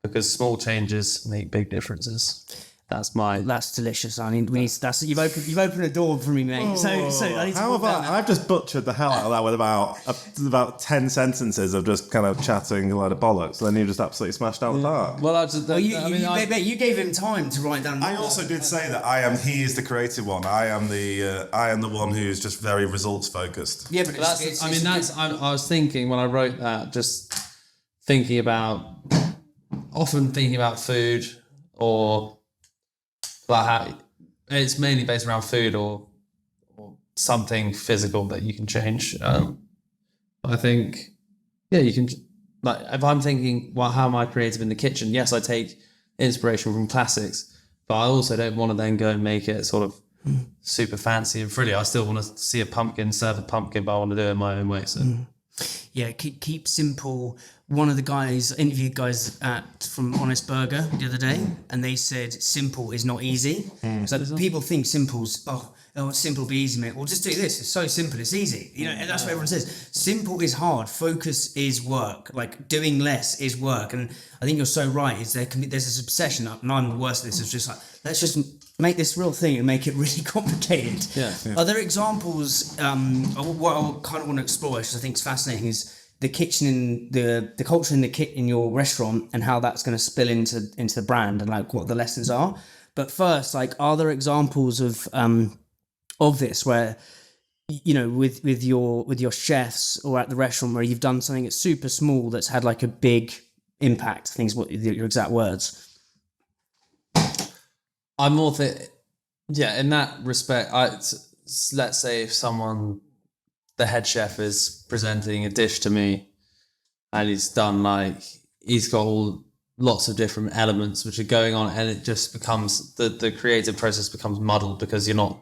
because small changes make big differences. That's delicious. I mean, you've opened a door for me, mate. So I need to. How have I've just butchered the hell out of that with about 10 sentences of just kind of chatting a load of bollocks, and then you just absolutely smashed out the park. Well, you gave him time to write down. I also did say that he is the creative one. I am the one who's just very results focused. Yeah, but I was thinking when I wrote that, just often thinking about food, or like how it's mainly based around food or something physical that you can change. I think, you can, like, if I'm thinking, well, how am I creative in the kitchen? Yes, I take inspiration from classics, but I also don't want to then go and make it sort of super fancy and frilly. I still want to see a pumpkin, serve a pumpkin, but I want to do it in my own way. So. Yeah, keep simple. One of the interviewed guys from Honest Burger the other day, and they said simple is not easy. So people think simple's simple be easy, mate. Well, just do this. It's so simple, it's easy. And that's what everyone says. Simple is hard. Focus is work. Like doing less is work. And I think you're so right. There's this obsession, and I'm the worst at this. It's just like, let's just make this real thing and make it really complicated. Yeah. Are there examples? What I kind of want to explore, which I think is fascinating, is the kitchen in the culture in your restaurant, and how that's going to spill into the brand, and like what the lessons are. But first, like, are there examples of this where, with your chefs or at the restaurant, where you've done something that's super small that's had like a big impact? I think is what your exact words. I'm more in that respect. Let's say if the head chef is presenting a dish to me, and he's got lots of different elements which are going on, and it just becomes the creative process becomes muddled, because you're not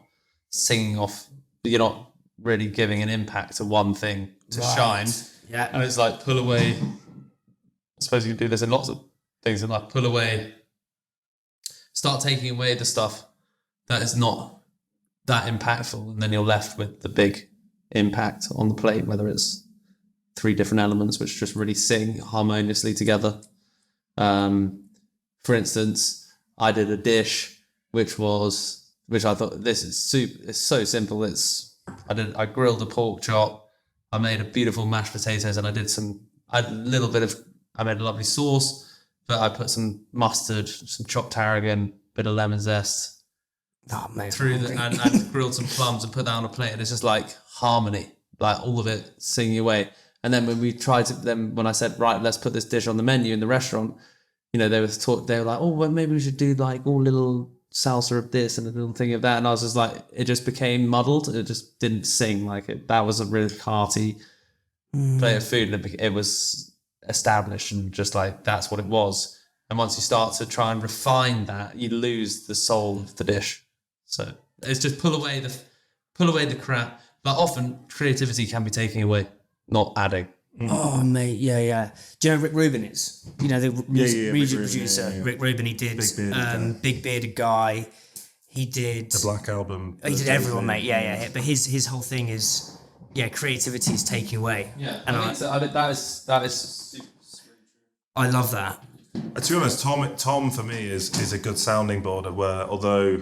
you're not really giving an impact to one thing to shine. Yeah. And it's like, pull away. I suppose you can do this in lots of things, and like pull away, start taking away the stuff that is not that impactful, and then you're left with the big impact on the plate, whether it's 3 different elements which just really sing harmoniously together. For instance, I did a dish which I thought, this is it's so simple. I grilled a pork chop, I made a beautiful mashed potatoes, and I made a lovely sauce, but I put some mustard, some chopped tarragon, bit of lemon zest, and grilled some plums and put that on a plate, and it's just like harmony, like all of it singing away. And then when I said, right, let's put this dish on the menu in the restaurant, they were like, oh, well, maybe we should do like all little salsa of this and a little thing of that, and I was just like, it just became muddled. It just didn't sing like it. That was a really hearty plate of food, and it was established, and just like that's what it was. And once you start to try and refine that, you lose the soul of the dish. So it's just pull away the crap. But often creativity can be taken away, not adding. Oh, mate, yeah. Do you know Rick Rubin is? The music producer. Yeah. Rick Rubin, he did Big Bearded Guy. He did the Black Album. He did everyone, mate. Yeah. But his whole thing is, creativity is taken away. Yeah, and I think that is super true. I love that. To be honest, Thom for me is a good sounding board of where, although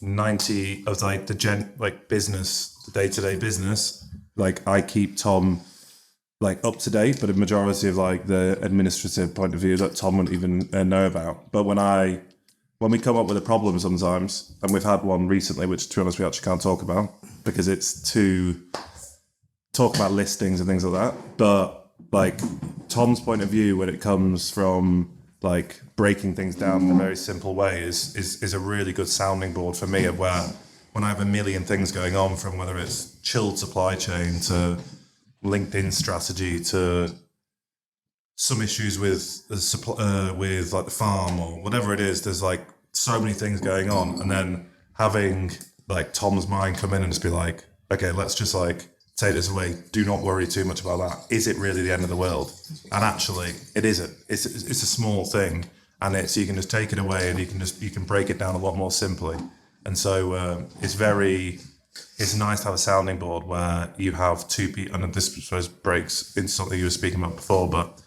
90 of like the business, the day-to-day business, like I keep Thom like up to date, but a majority of like the administrative point of view that Thom wouldn't even know about. But when we come up with a problem sometimes, and we've had one recently, which to be honest we actually can't talk about because it's to talk about listings and things like that. But like Thom's point of view when it comes from like breaking things down in a very simple way is a really good sounding board for me of where when I have a million things going on, from whether it's chilled supply chain to LinkedIn strategy to some issues with the with like the farm or whatever it is, there's like so many things going on, and then having like Tom's mind come in and just be like, okay, let's just like take this away. Do not worry too much about that. Is it really the end of the world? And actually, it isn't. It's a small thing, and you can just take it away, and you can break it down a lot more simply. And so it's nice to have a sounding board where you have two people, and this I suppose breaks into something you were speaking about before, but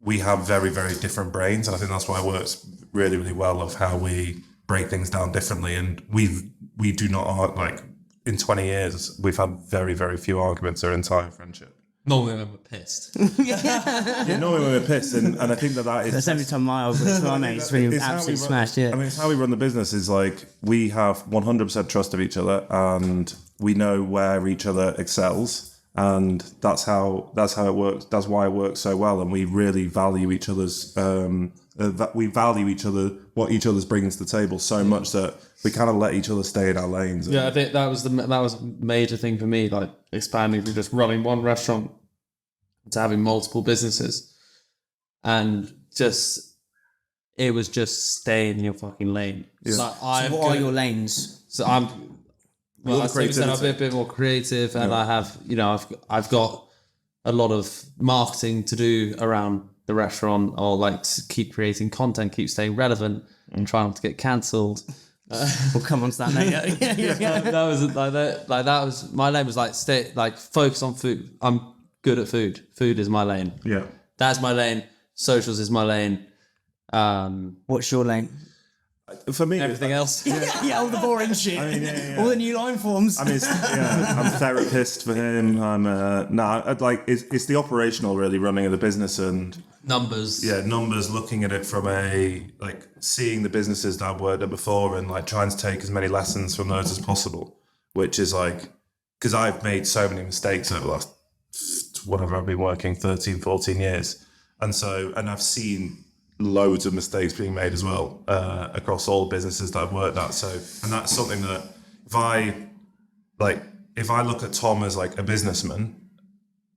we have very, very different brains, and I think that's why it works really, really well of how we break things down differently. And we do not, like, in 20 years, we've had very, very few arguments our entire friendship. Normally when we're pissed. Yeah, normally when we're pissed, and I think that is... That's every time my old as well, mate. It's really absolutely smashed, yeah. I mean, it's how we run the business is like, we have 100% trust of each other, and we know where each other excels. And that's how it works. That's why it works so well. And we really value each other's, we value each other, what each other's bringing to the table so much that we kind of let each other stay in our lanes. Yeah, I think that was a major thing for me, like expanding from just running one restaurant to having multiple businesses, and it was just stay in your fucking lane. Yeah. Like, so what are your lanes? So I said I'm a bit more creative, and I have, I've got a lot of marketing to do around the restaurant, or like to keep creating content, keep staying relevant, and try not to get cancelled. We'll come on to that later. That was like that. Like that was my lane. Was like focus on food. I'm good at food. Food is my lane. Yeah, that's my lane. Socials is my lane. What's your lane? For me, everything else. Yeah, all the boring shit. I mean, yeah. All the new line forms. I mean, I'm therapist for him. It's the operational, really, running of the business and numbers. Yeah, numbers. Looking at it from seeing the businesses that I've worked at before, and like trying to take as many lessons from those as possible. Which is like, because I've made so many mistakes over the last whatever I've been working 13, 14 years, and I've seen loads of mistakes being made as well across all businesses that I've worked at. So, and that's something that if I look at Thom as like a businessman,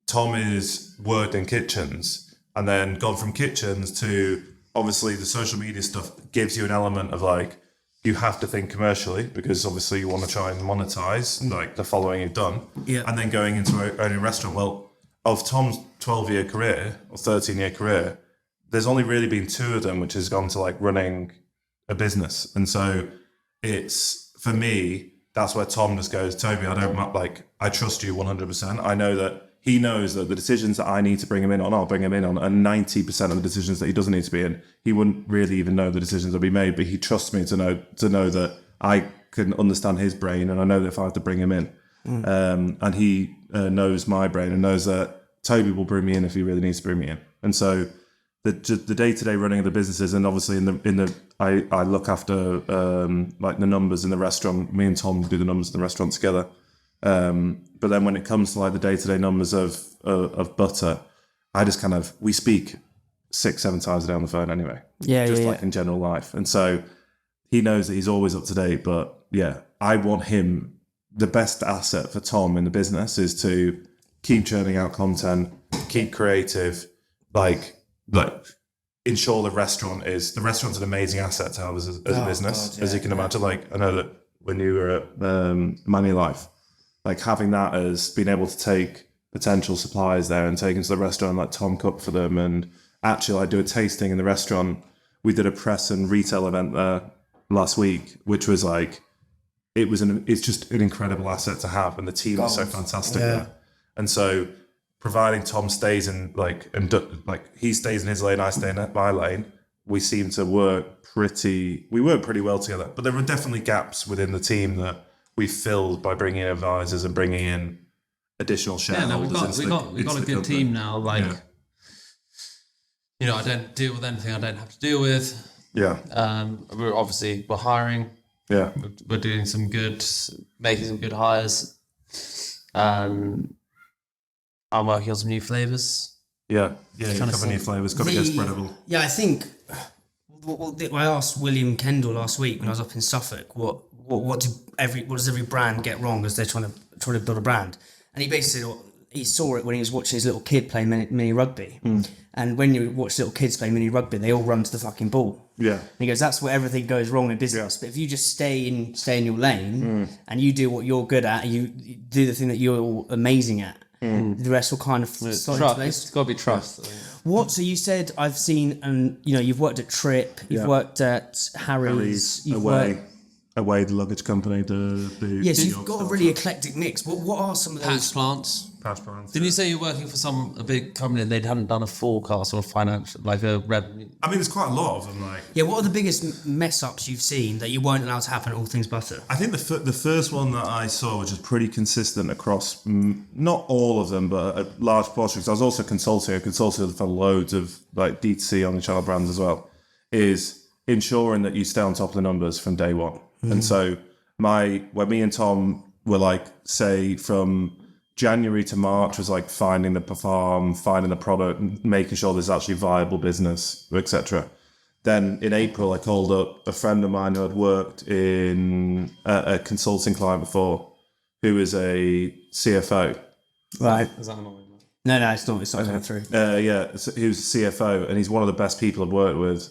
Thom is worked in kitchens and then gone from kitchens to obviously the social media stuff gives you an element of like, you have to think commercially because obviously you want to try and monetize like the following you've done. Yeah. And then going into owning a restaurant. Well, of Thom's 12-year career or 13-year career, there's only really been 2 of them, which has gone to like running a business. And so it's, for me, that's where Thom just goes, Toby, I trust you 100%. I know that he knows that the decisions that I need to bring him in on, I'll bring him in on, and 90% of the decisions that he doesn't need to be in, he wouldn't really even know the decisions that will be made, but he trusts me to know that I can understand his brain, and I know that if I have to bring him in, and he knows my brain and knows that Toby will bring me in if he really needs to bring me in. And so the day-to-day running of the businesses, and obviously I look after like the numbers in the restaurant. Me and Thom do the numbers in the restaurant together. But then when it comes to like the day-to-day numbers of butter, I just we speak 6-7 times a day on the phone anyway. Like in general life. And so he knows that he's always up to date. But yeah, I want him, the best asset for Thom in the business is to keep churning out content, keep creative, like ensure the restaurant's an amazing asset to have as a business, as you can imagine. Like I know that when you were at Money Life, like having that as being able to take potential suppliers there and take them to the restaurant, like Thom cooked for them, and actually like do a tasting in the restaurant. We did a press and retail event there last week, which was like, it's just an incredible asset to have, and the team is so fantastic there. And so providing Thom stays in he stays in his lane, I stay in my lane, we seem to work pretty well together. But there were definitely gaps within the team that we filled by bringing in advisors and bringing in additional shareholders. We've got a good team now. I don't deal with anything I don't have to deal with. Yeah. We're hiring. Yeah. We're doing making some good hires. I'm working on some new flavours. Yeah, a couple of new flavours, got to get spreadable. Yeah, I think I asked William Kendall last week when I was up in Suffolk what what does every brand get wrong as they're trying to build a brand? And he basically he saw it when he was watching his little kid play mini rugby. And when you watch little kids play mini rugby, they all run to the fucking ball. Yeah. And he goes, that's where everything goes wrong in business. But if you just stay in your lane and you do what you're good at, and you do the thing that you're amazing at, the rest will kind of slide into place. It's got to be trust. What? So you said I've seen, and you've worked at Trip, you've worked at Harry's, you've Away, the luggage company, the yes, you've got a really eclectic mix. What are some of those? Patch plants. Didn't you say you're working for a big company and they hadn't done a forecast or a financial, like a revenue? I mean, there's quite a lot of them. Like, yeah, what are the biggest mess ups you've seen that you weren't allowed to happen at All Things Butter? I think the first one that I saw, which is pretty consistent across not all of them, but a large portion, because I was also consulting. I consulted for loads of like D2C omnichannel brands as well, is ensuring that you stay on top of the numbers from day one. And so when me and Thom were like, say from January to March was like finding the farm, finding the product, making sure there's actually viable business, etc. Then in April, I called up a friend of mine who had worked in a consulting client before, who is a CFO. Right. Is that annoying? No, it's not. It's not coming through. Yeah, so he was a CFO, and he's one of the best people I've worked with.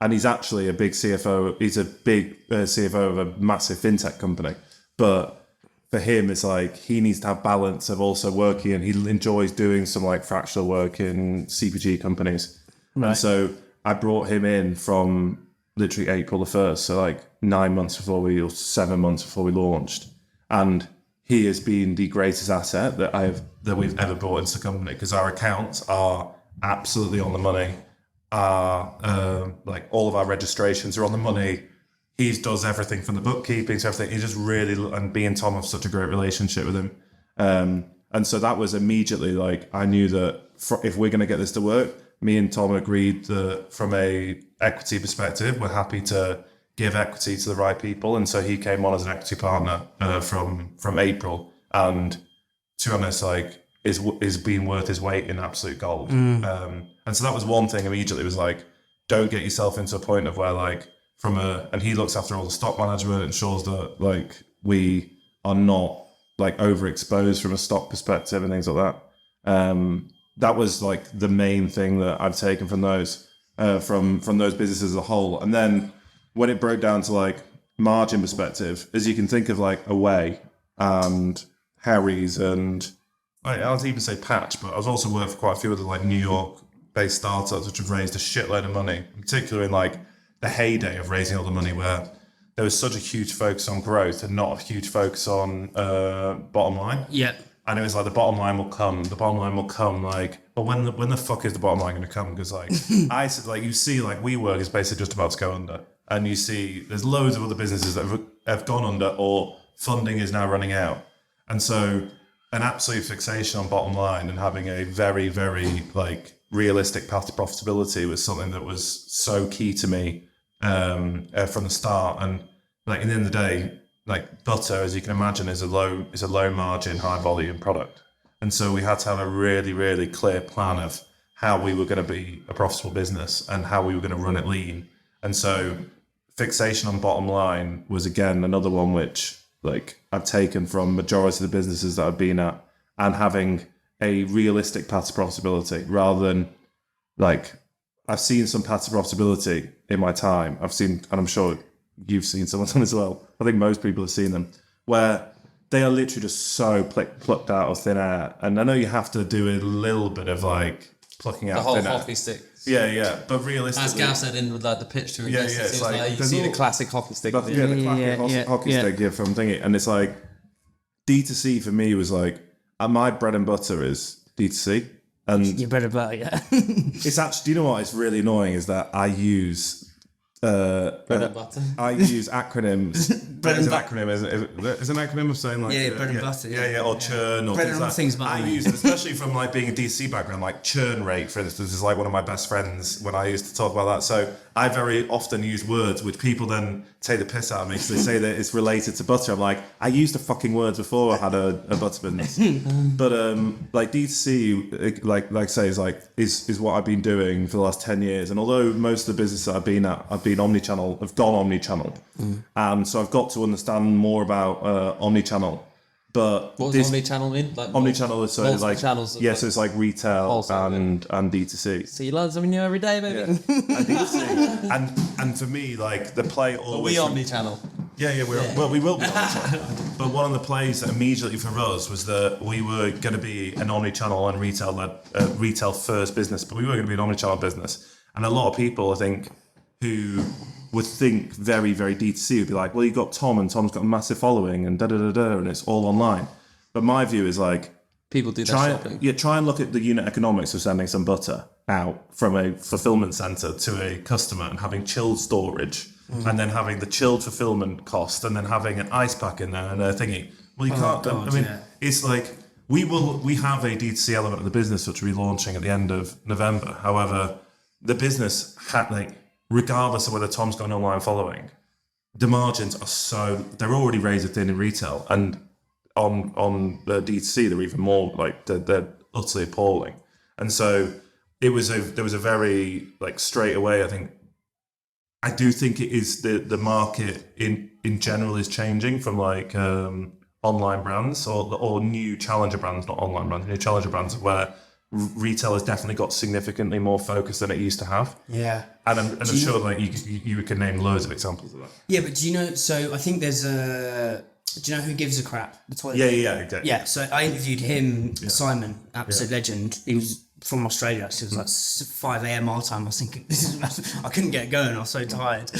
And he's actually a big CFO. He's a big CFO of a massive fintech company. But for him, it's like he needs to have balance of also working, and he enjoys doing some like fractional work in CPG companies. Right. And so I brought him in from literally April the 1st, so like 9 months before or 7 months before we launched. And he has been the greatest asset that we've ever brought into the company, because our accounts are absolutely on the money. Like all of our registrations are on the money. He does everything from the bookkeeping to everything. He just really, and me and Thom have such a great relationship with him. And so that was immediately like, I knew that if we're going to get this to work, me and Thom agreed that from a equity perspective, we're happy to give equity to the right people. And so he came on as an equity partner from April, and to be honest, like is being worth his weight in absolute gold. And so that was one thing immediately, was like, don't get yourself into a point of where like and he looks after all the stock management, ensures that like we are not like overexposed from a stock perspective and things like that. That was like the main thing that I've taken from those those businesses as a whole. And then when it broke down to like margin perspective, as you can think of like Away and Harry's, and I'll even say Patch, but I was also working for quite a few other like New York-based startups which have raised a shitload of money, particularly in like the heyday of raising all the money, where there was such a huge focus on growth and not a huge focus on bottom line. Yeah. And it was like the bottom line will come like, well, when the fuck is the bottom line going to come? Because like I said, like you see, like WeWork is basically just about to go under, and you see there's loads of other businesses that have gone under, or funding is now running out, and so an absolute fixation on bottom line and having a very, very like realistic path to profitability was something that was so key to me from the start. And like at the end of the day, like butter, as you can imagine, is a low margin, high volume product. And so we had to have a really, really clear plan of how we were going to be a profitable business and how we were going to run it lean. And so fixation on bottom line was again another one which like I've taken from majority of the businesses that I've been at, and having a realistic path to profitability rather than like, I've seen some paths to profitability in my time. I've seen, and I'm sure you've seen some of them as well. I think most people have seen them, where they are literally just so plucked out of thin air. And I know you have to do a little bit of like plucking out the whole thin hockey air. stick. Yeah. But realistically, as Gav said in with like the pitch to it's like you see the classic hockey stick. The classic hockey stick from thingy. And it's like D2C for me was like, my bread and butter is D2C. And your bread and butter, yeah. It's actually, do you know what? It's really annoying is that I use bread and butter. I use acronyms bread It's and an butter. acronym, isn't it? It's an acronym of saying like Bread and butter. Yeah, or churn or Bread things and like other things, but I use it, especially from like being a DC background, like churn rate, for instance, is like one of my best friends when I used to talk about that. So I very often use words which people then take the piss out of me because they say that it's related to butter. I'm like, I used the fucking words before I had a butter business. But like D2C, like I say, is what I've been doing for the last 10 years. And although most of the business that I've been at, I've been omnichannel, I've gone omnichannel. And so I've got to understand more about omnichannel. But What does omnichannel mean? Like omnichannel is so multiple like channels. yeah, so it's like retail Wholesale, and D2C. So you learn something new every day, baby. And D2C. And for me, like the play But always. we omnichannel. Yeah, well, we will be omnichannel. But one of the plays that immediately for us was that we were going to be an omnichannel and retail-led, retail first business, but we were going to be an omnichannel business. And a lot of people, I think, who would think very, very D2C would be like, well, you've got Thom and Thom's got a massive following and and it's all online. But my view is like, People do that shopping. try and look at the unit economics of sending some butter out from a fulfillment center to a customer and having chilled storage and then having the chilled fulfillment cost and then having an ice pack in there and a thingy. Well, you can't. God, I mean, yeah. it's like we have a D2C element of the business which we're launching at the end of November. However, the business regardless of whether Thom's got an online following, the margins are they're already razor thin in retail, and on the D2C they're even more like they're utterly appalling. And so there was a very like straight away. I do think it is the market in general is changing from like online brands or new challenger brands, not online brands, new challenger brands where retail has definitely got significantly more focus than it used to have. Yeah. And I'm sure like you can name loads of examples of that. Yeah, but do you know, so I think there's do you know Who Gives a Crap? The toilet. Yeah, exactly. Yeah, so I interviewed him, Simon, absolute legend. He was from Australia, so it was like 5 a.m. our time. I was thinking, I couldn't get going, I was so tired.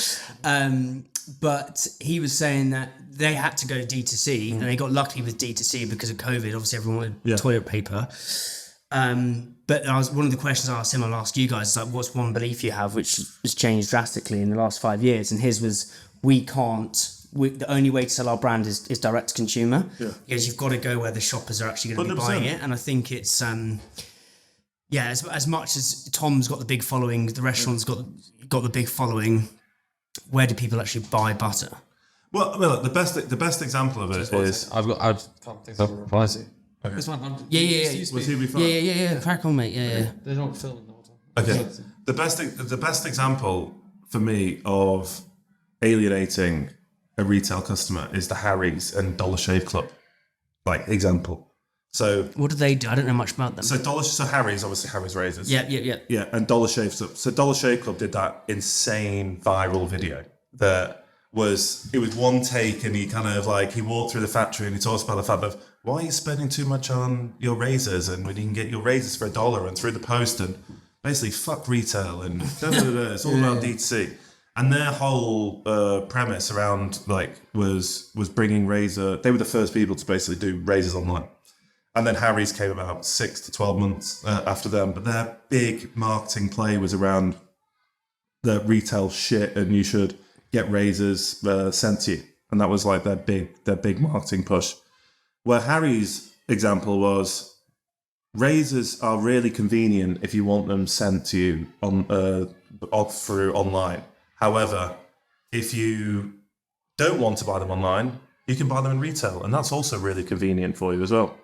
But he was saying that they had to go D2C, and they got lucky with D2C because of COVID. Obviously, everyone wanted toilet paper. But one of the questions I asked him, I'll ask you guys, is like, what's one belief you have which has changed drastically in the last 5 years? And his was, the only way to sell our brand is direct to consumer. Yeah. Because you've got to go where the shoppers are actually going to be 100%. buying it. And I think it's, as much as Thom's got the big following, the restaurant's got the big following, where do people actually buy butter? Well, the best example of it is I can't think of a reply to. Okay. This one, Yeah. Was he before? Yeah. Crack on, mate. Yeah. They're not filming the whole time. Okay. The best example for me of alienating a retail customer is the Harry's and Dollar Shave Club, like example. So What do they do? I don't know much about them. So Harry's, obviously Harry's razors. Yeah. Yeah, and Dollar Shave Club. So Dollar Shave Club did that insane viral video that was one take, and he kind of like he walked through the factory and he talks about the fact of why are you spending too much on your razors and when you can get your razors for $1 and through the post and basically fuck retail and it's all about D2C. And their whole premise around like was bringing razor. They were the first people to basically do razors online. And then Harry's came about 6 to 12 months after them. But their big marketing play was around the retail shit, and you should get razors sent to you. And that was like their big marketing push. Where Harry's example was razors are really convenient if you want them sent to you through online. However, if you don't want to buy them online, you can buy them in retail, and that's also really convenient for you as well.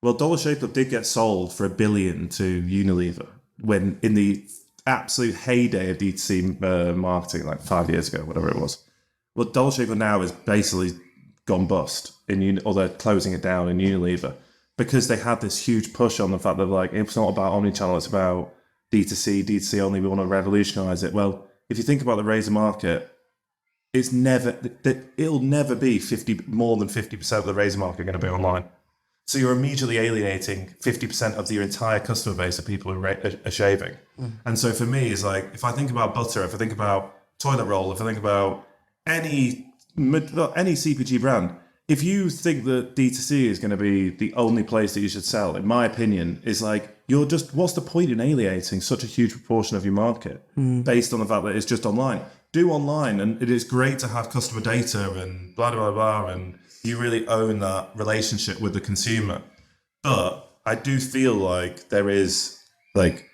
Well, Dollar Shave Club did get sold for $1 billion to Unilever when in the absolute heyday of D2C marketing, like 5 years ago, whatever it was. Well, Dollar Shave Club now is basically gone bust or they're closing it down in Unilever because they had this huge push on the fact that like it's not about omnichannel, it's about D2C only. We want to revolutionize it. Well, if you think about the razor market, it'll never be more than 50% of the razor market going to be online. So you're immediately alienating 50% of your entire customer base of people who are shaving. And so for me, it's like, if I think about butter, if I think about toilet roll, if I think about any CPG brand, if you think that D2C is going to be the only place that you should sell, in my opinion, is like, what's the point in alienating such a huge proportion of your market based on the fact that it's just online? do online, and it is great to have customer data and blah, blah, blah, and you really own that relationship with the consumer. But I do feel like there is, like,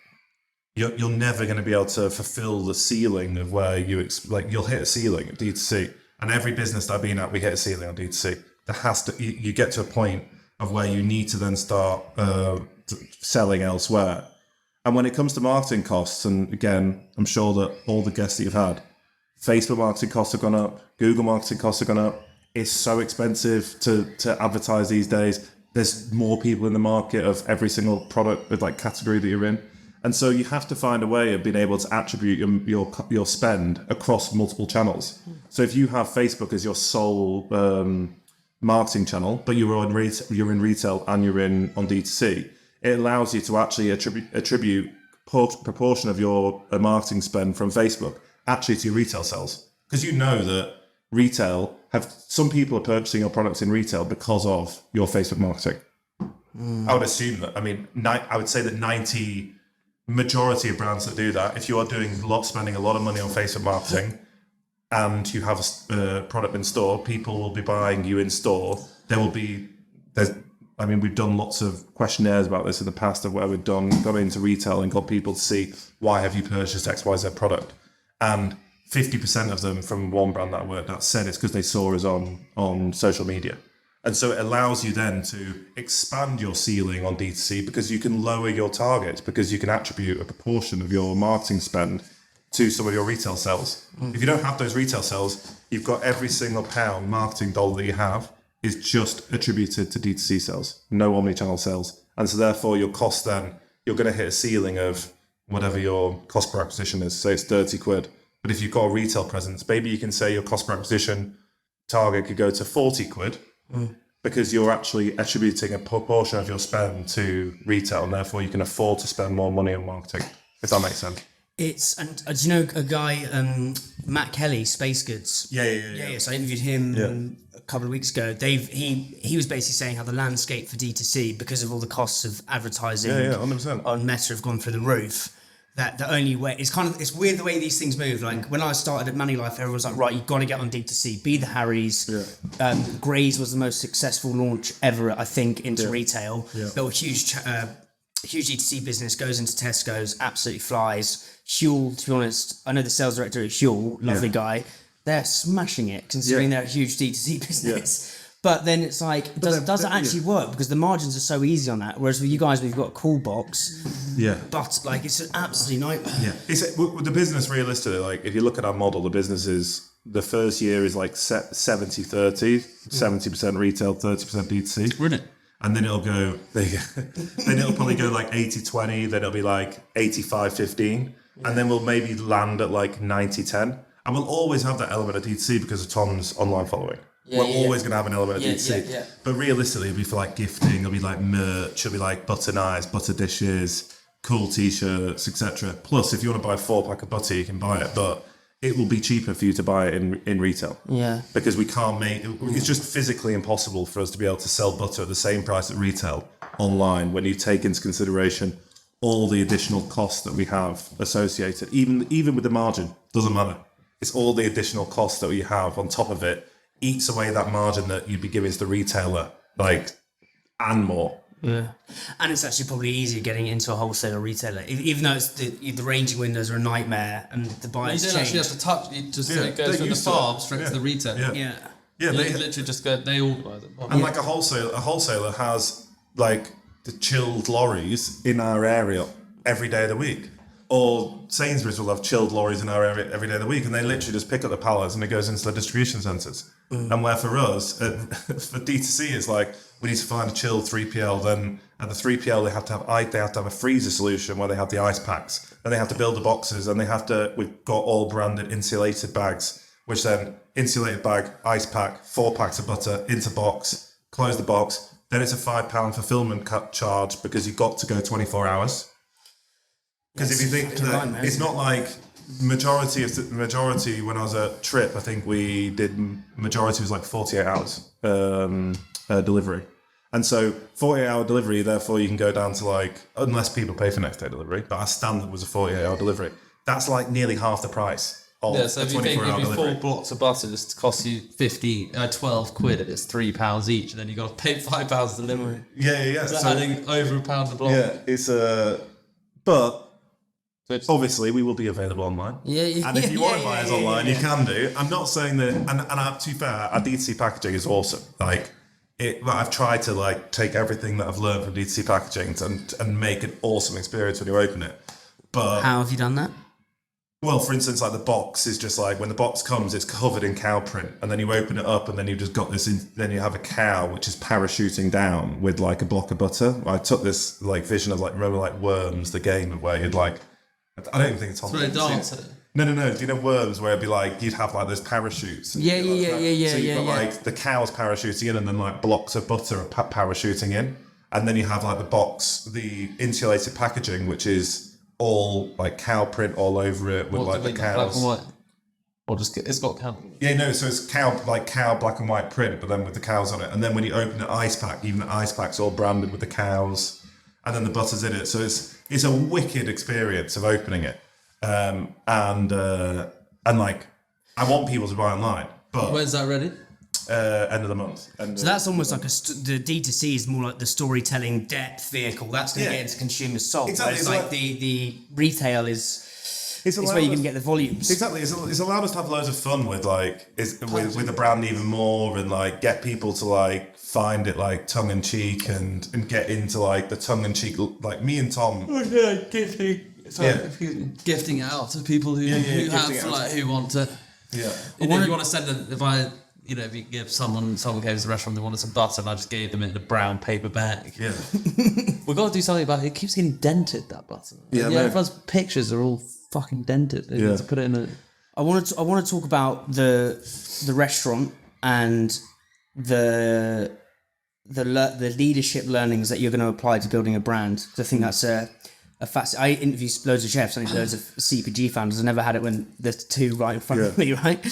you're never going to be able to fulfill the ceiling of where you'll hit a ceiling at D2C. And every business that I've been at, we hit a ceiling on D2C. There has to, you get to a point of where you need to then start selling elsewhere. And when it comes to marketing costs, and again, I'm sure that all the guests that you've had, Facebook marketing costs have gone up, Google marketing costs have gone up. It's so expensive to advertise these days. There's more people in the market of every single product with like category that you're in. And so you have to find a way of being able to attribute your spend across multiple channels. So if you have Facebook as your sole marketing channel, but you're in retail and you're on D2C, it allows you to actually attribute proportion of your marketing spend from Facebook actually to your retail sales. Because you know that retail some people are purchasing your products in retail because of your Facebook marketing. I would assume that. I mean, I would say that majority of brands that do that, if you are spending a lot of money on Facebook marketing and you have a product in store, people will be buying you in store. We've done lots of questionnaires about this in the past of where we've gone into retail and got people to see, why have you purchased XYZ product? And 50% of them from one brand that I worked at said it's because they saw us on social media. And so it allows you then to expand your ceiling on D2C because you can lower your targets, because you can attribute a proportion of your marketing spend to some of your retail sales. If you don't have those retail sales, you've got every single pound marketing dollar that you have is just attributed to D2C sales, no omni-channel sales. And so therefore your cost then, you're going to hit a ceiling of whatever your cost per acquisition is, say it's 30 quid. But if you've got a retail presence, maybe you can say your cost per acquisition target could go to 40 quid because you're actually attributing a proportion of your spend to retail, and therefore you can afford to spend more money on marketing, if that makes sense. Do you know a guy, Matt Kelly, Space Goods? Yeah. So I interviewed him a couple of weeks ago. He was basically saying how the landscape for D2C, because of all the costs of advertising 100%. on Meta have gone through the roof. That the only way, it's weird the way these things move. Like when I started at Money Life, everyone was like, right, you've got to get on D2C, be the Harrys. Yeah. Grays was the most successful launch ever, I think, into retail. Yeah. Built a huge D2C business, goes into Tesco's, absolutely flies. Huel, to be honest, I know the sales director at Huel, lovely guy. They're smashing it, considering they're a huge D2C business. Yeah. But then it's like, does it actually work? Because the margins are so easy on that. Whereas with you guys, we've got a cool box. Yeah. But like, it's an absolute nightmare. Yeah. The business realistically, like if you look at our model, the business is, the first year is like 70-30, 70% retail, 30% D2C. Brilliant. And then it'll go, then it'll probably go like 80-20, then it'll be like 85-15. And then we'll maybe land at like 90-10. And we'll always have that element of D2C because of Tom's online following. We're always going to have an element of D2C. But realistically, it'll be for like gifting, it'll be like merch, it'll be like butter knives, butter dishes, cool t-shirts, etc. Plus, if you want to buy a 4-pack of butter, you can buy it. But it will be cheaper for you to buy it in retail. Yeah. Because we can't it's just physically impossible for us to be able to sell butter at the same price at retail online when you take into consideration all the additional costs that we have associated. Even with the margin, doesn't matter. It's all the additional costs that we have on top of it eats away that margin that you'd be giving to the retailer, and more. Yeah, and it's actually probably easier getting into a wholesaler or retailer, even though it's the ranging windows are a nightmare and the buyers change. You don't actually have to touch. You just it goes from the farm straight to the retailer. Yeah. They literally just go. They organise it. And like a wholesaler has like the chilled lorries in our area every day of the week. Or Sainsbury's will have chilled lorries in our area every day of the week, and they literally just pick up the pallets and it goes into the distribution centres. And where for us, for D2C, it's like we need to find a chilled 3PL. Then at the 3PL, they have to have a freezer solution where they have the ice packs. Then they have to build the boxes, and we've got all branded insulated bags, which then insulated bag, ice pack, 4 packs of butter into box, close the box. Then it's a £5 fulfillment charge because you've got to go 24 hours. Because if you think that it's not like majority when I was at Trip, I think we did majority was like 48 hours delivery. And so 48-hour delivery, therefore you can go down to like, unless people pay for next day delivery, but our standard was a 48-hour delivery. That's like nearly half the price Yeah, so a if you think 24-hour if you delivery. 4 blocks of butter just costs you 12 quid and it's £3 each, and then you got to pay £5 delivery. Yeah. So So adding over £1 a block. yeah, it's but So it's- obviously we will be available online. Yeah. And if you want to buy us online, yeah. you can do. I'm not saying that, and to be fair, our D2C packaging is awesome. Like I've tried to like take everything that I've learned from D2C packaging and make an awesome experience when you open it. But How have you done that? well, for instance, like the box is just like when the box comes, it's covered in cow print, and then you open it up, and then you've just got this. Then you have a cow which is parachuting down with like a block of butter. I took this like vision of like remember like Worms, the game where you'd like. I don't even think it's on. So they dance at it. No. Do you know Worms where it'd be like you'd have like those parachutes? Yeah. So you've got like the cows parachuting in, and then like blocks of butter are parachuting in, and then you have like the box, the insulated packaging, which is all like cow print all over it with like the cows. Black and white. Or just it's got cow. Yeah, no. So it's cow black and white print, but then with the cows on it. And then when you open the ice pack, even the ice pack's all branded with the cows, and then the butter's in it. So it's a wicked experience of opening it. And like I want people to buy online, but When's that ready? end of the month. So that's almost like the D2C is more like the storytelling depth vehicle. That's going to get into consumer soul. Exactly. Whereas like the retail is It's where you can get the volumes. Exactly. It's allowed us to have loads of fun with like with the brand even more, and like get people to like find it like tongue in cheek and get into like the tongue in cheek. Like me and Thom. Oh yeah, gifting it out to people who gifting have it out. like who want to. Yeah. You want to send them if you give someone goes to the restaurant, they wanted some butter, and I just gave them it in a brown paper bag. Yeah. We've got to do something about it. It keeps getting dented, that butter. Yeah, no. Everyone's pictures are all fucking dented. They need to put it in a. I want to talk about the restaurant and the leadership learnings that you're going to apply to building a brand. I think that's a fact. I interview loads of chefs, I interview loads of CPG founders. I never had it when there's two right in front of me, right?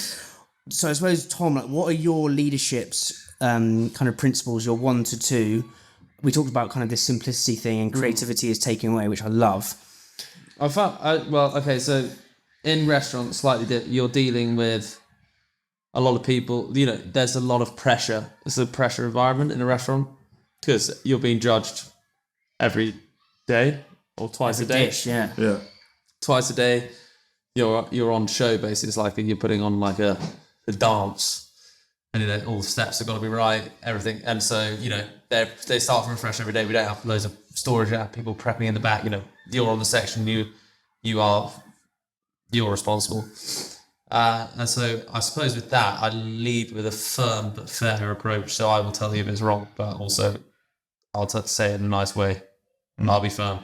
So I suppose, Thom, like, what are your leadership's kind of principles, your 1 to 2? We talked about kind of this simplicity thing and creativity is taken away, which I love. So in restaurants, you're dealing with a lot of people. You know, there's a lot of pressure. It's a pressure environment in a restaurant because you're being judged every day or twice a day. Dish, yeah. Twice a day, you're on show basically. It's like you're putting on like a dance, and all the steps have got to be right, everything. And so they start from fresh every day. We don't have loads of storage. We have people prepping in the back. You're on the section. You're responsible. And so I suppose with that, I lead with a firm but fair approach. So I will tell you if it's wrong, but also I'll say it in a nice way. And I'll be firm.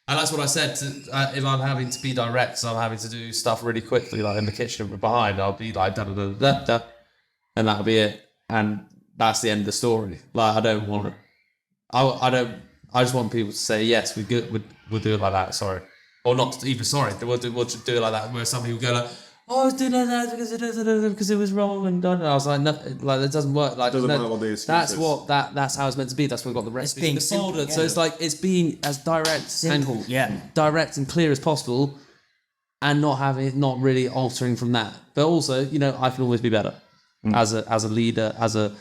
And that's what I said. If I'm having to be direct, so I'm having to do stuff really quickly, like in the kitchen behind, I'll be like da da da da da, and that'll be it. And that's the end of the story. Like I don't want it. I just want people to say yes. We'll do it like that. Sorry, or not even sorry. We'll do it like that. Where some people go like, "Oh, I was doing that because it was wrong," and I was like, "No, like that doesn't work." Like Doesn't matter what the excuse that's is. what that's how it's meant to be. That's what we've got the recipe being in the simple, folder. yeah. So it's like it's being as direct and clear as possible, and not really altering from that. But also, I can always be better as a leader, as a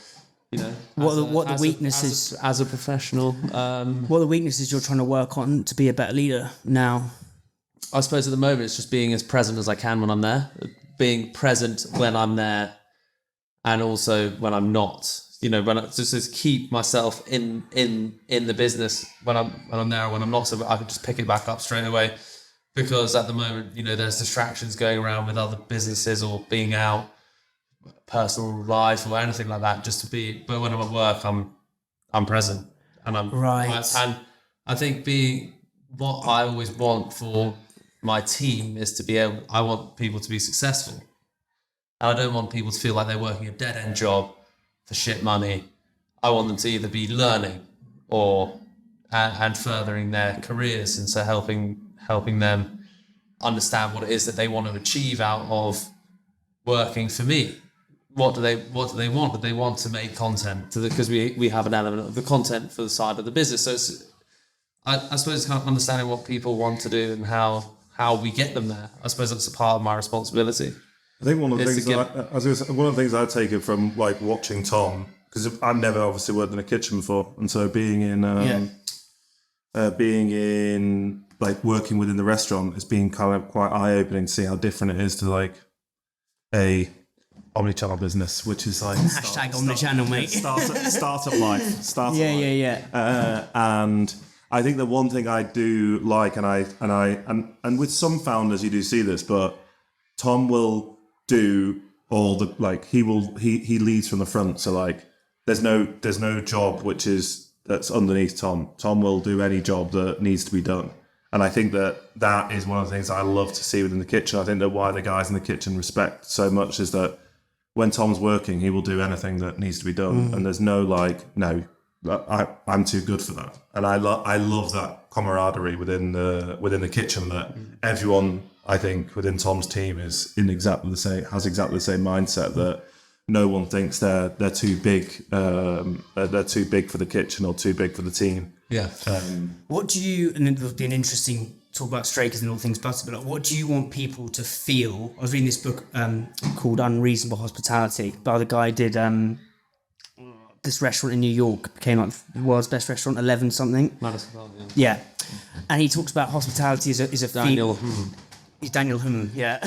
What the weaknesses as a professional. what are the weaknesses you're trying to work on to be a better leader now? I suppose at the moment it's just being as present as I can when I'm there, being present when I'm there, and also when I'm not. When I just keep myself in the business when I'm there or when I'm not, so I can just pick it back up straight away. Because at the moment, there's distractions going around with other businesses or being out, personal life or anything like that. But when I'm at work, I'm present and I'm right. And I think what I always want for my team is I want people to be successful. And I don't want people to feel like they're working a dead-end job for shit money. I want them to either be learning and furthering their careers, and so helping them understand what it is that they want to achieve out of working for me. What do they want? Do they want to make content? Because we have an element of the content for the side of the business. So I suppose it's kind of understanding what people want to do and how how we get them there. I suppose that's a part of my responsibility. I think one of the It's things to one of the things I've taken from like watching Thom, because I've never obviously worked in a kitchen before, and so being in like working within the restaurant, it's been kind of quite eye opening to see how different it is to like a omnichannel business, which is like Hashtag omnichannel, mate. Startup life. And I think the one thing I do like, and with some founders you do see this, but Thom will do all the like he leads from the front. So like there's no job that's underneath Thom. Thom will do any job that needs to be done. And I think that is one of the things I love to see within the kitchen. I think that why the guys in the kitchen respect so much is that when Thom's working, he will do anything that needs to be done. And there's no like, no, I'm too good for that. And I love that camaraderie within the kitchen, that everyone, I think, within Thom's team is has exactly the same mindset, that no one thinks they're too big, they're too big for the kitchen or too big for the team. Yeah. What do you, and it would be an interesting talk about Strakers and all things butter, but like, what do you want people to feel? I was reading this book called Unreasonable Hospitality by the guy who did this restaurant in New York, became like the world's best restaurant, 11 something. Madison Park, Yeah. And he talks about hospitality as a Daniel. Daniel yeah.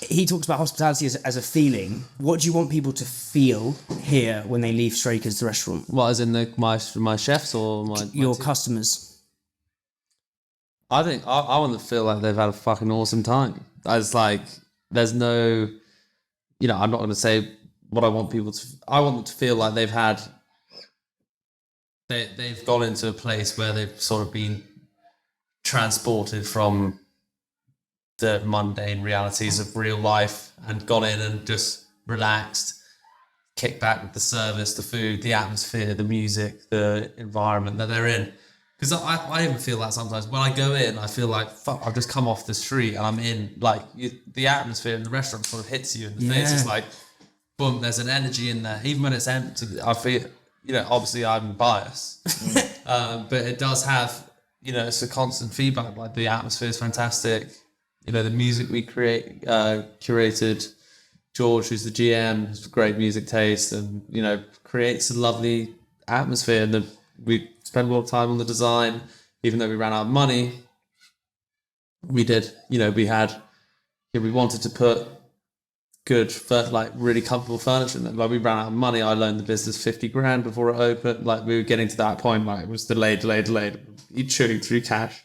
He talks about hospitality as a feeling. What do you want people to feel here when they leave Strakers, the restaurant? What, as in my chefs or your team? Customers? I think I want them to feel like they've had a fucking awesome time. It's like, there's no, I'm not going to say what I want people to. I want them to feel like they've gone into a place where they've sort of been transported from the mundane realities of real life and gone in and just relaxed, kicked back with the service, the food, the atmosphere, the music, the environment that they're in. Because I even feel that sometimes when I go in, I feel like, fuck, I've just come off the street and I'm in, like, the atmosphere in the restaurant sort of hits you in the face. It's like, boom, there's an energy in there. Even when it's empty, I feel, obviously I'm biased, but it does have, it's a constant feedback. Like, the atmosphere is fantastic. The music we curated, George, who's the GM, has great music taste and, creates a lovely atmosphere. And we spend a lot of time on the design, even though we ran out of money. We did, we wanted to put good, like really comfortable furniture in there. Like, we ran out of money. I loaned the business 50 grand before it opened. Like, we were getting to that point, like, it was delayed, chewing through cash.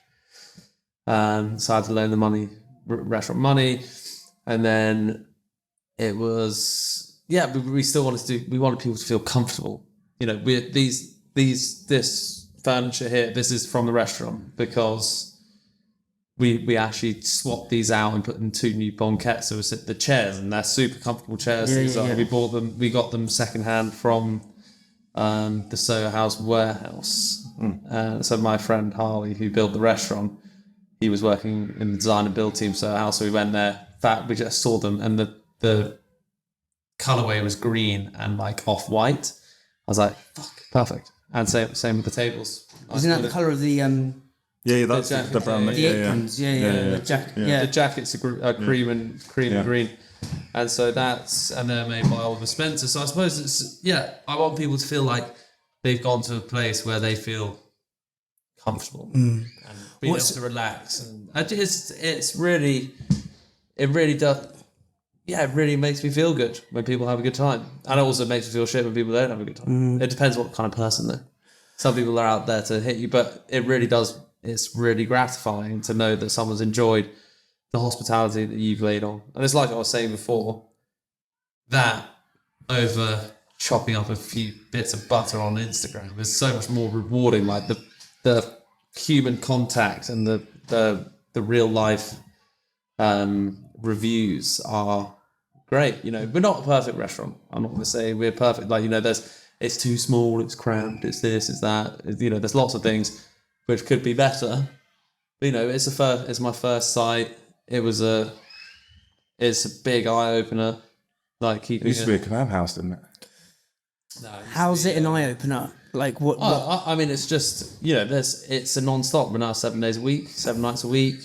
So I had to loan the money, restaurant money. And then it was, we still wanted we wanted people to feel comfortable. This furniture here, this is from the restaurant, because we actually swapped these out and put in 2 new banquettes. So we sit the chairs, and they're super comfortable chairs. We bought them. We got them secondhand from the Soho House warehouse. So my friend Harley, who built the restaurant, he was working in the design and build team Soho House. So we went there. We just saw them, and the colorway was green and like off-white. I was like, fuck, perfect. And same with the tables. Wasn't that the color of the that's the brown. the aprons? The jacket. The jackets are cream and green, and so and they're made by Oliver Spencer. So I suppose it's I want people to feel like they've gone to a place where they feel comfortable and being able to relax. And it really does. Yeah, it really makes me feel good when people have a good time, and it also makes me feel shit when people don't have a good time. It depends what kind of person they're. Some people are out there to hit you, but it really does. It's really gratifying to know that someone's enjoyed the hospitality that you've laid on. And it's like I was saying before, that over chopping up a few bits of butter on Instagram is so much more rewarding. Like the human contact and the real life reviews are great. We're not a perfect restaurant. I'm not going to say we're perfect. Like, it's too small, it's cramped, it's this, it's that. There's lots of things which could be better. But, it's my first site. It's a big eye opener. Like, it used to be a kebab house, didn't it? How's it an eye opener? Like what? I mean, it's just it's a non-stop. We're now 7 days a week, 7 nights a week.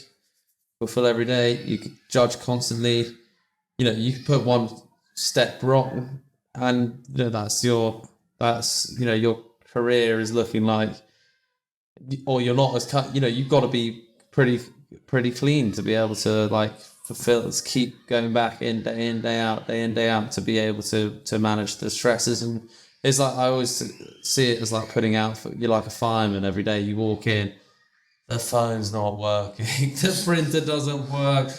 We're full every day. You can judge constantly. You can put one step wrong, and your career is looking like, or you're not as cut. You've got to be pretty clean to be able to keep going back in, day out, to be able to manage the stresses. And it's like, I always see it as like putting out, you're like a fireman every day. You walk in, the phone's not working, the printer doesn't work,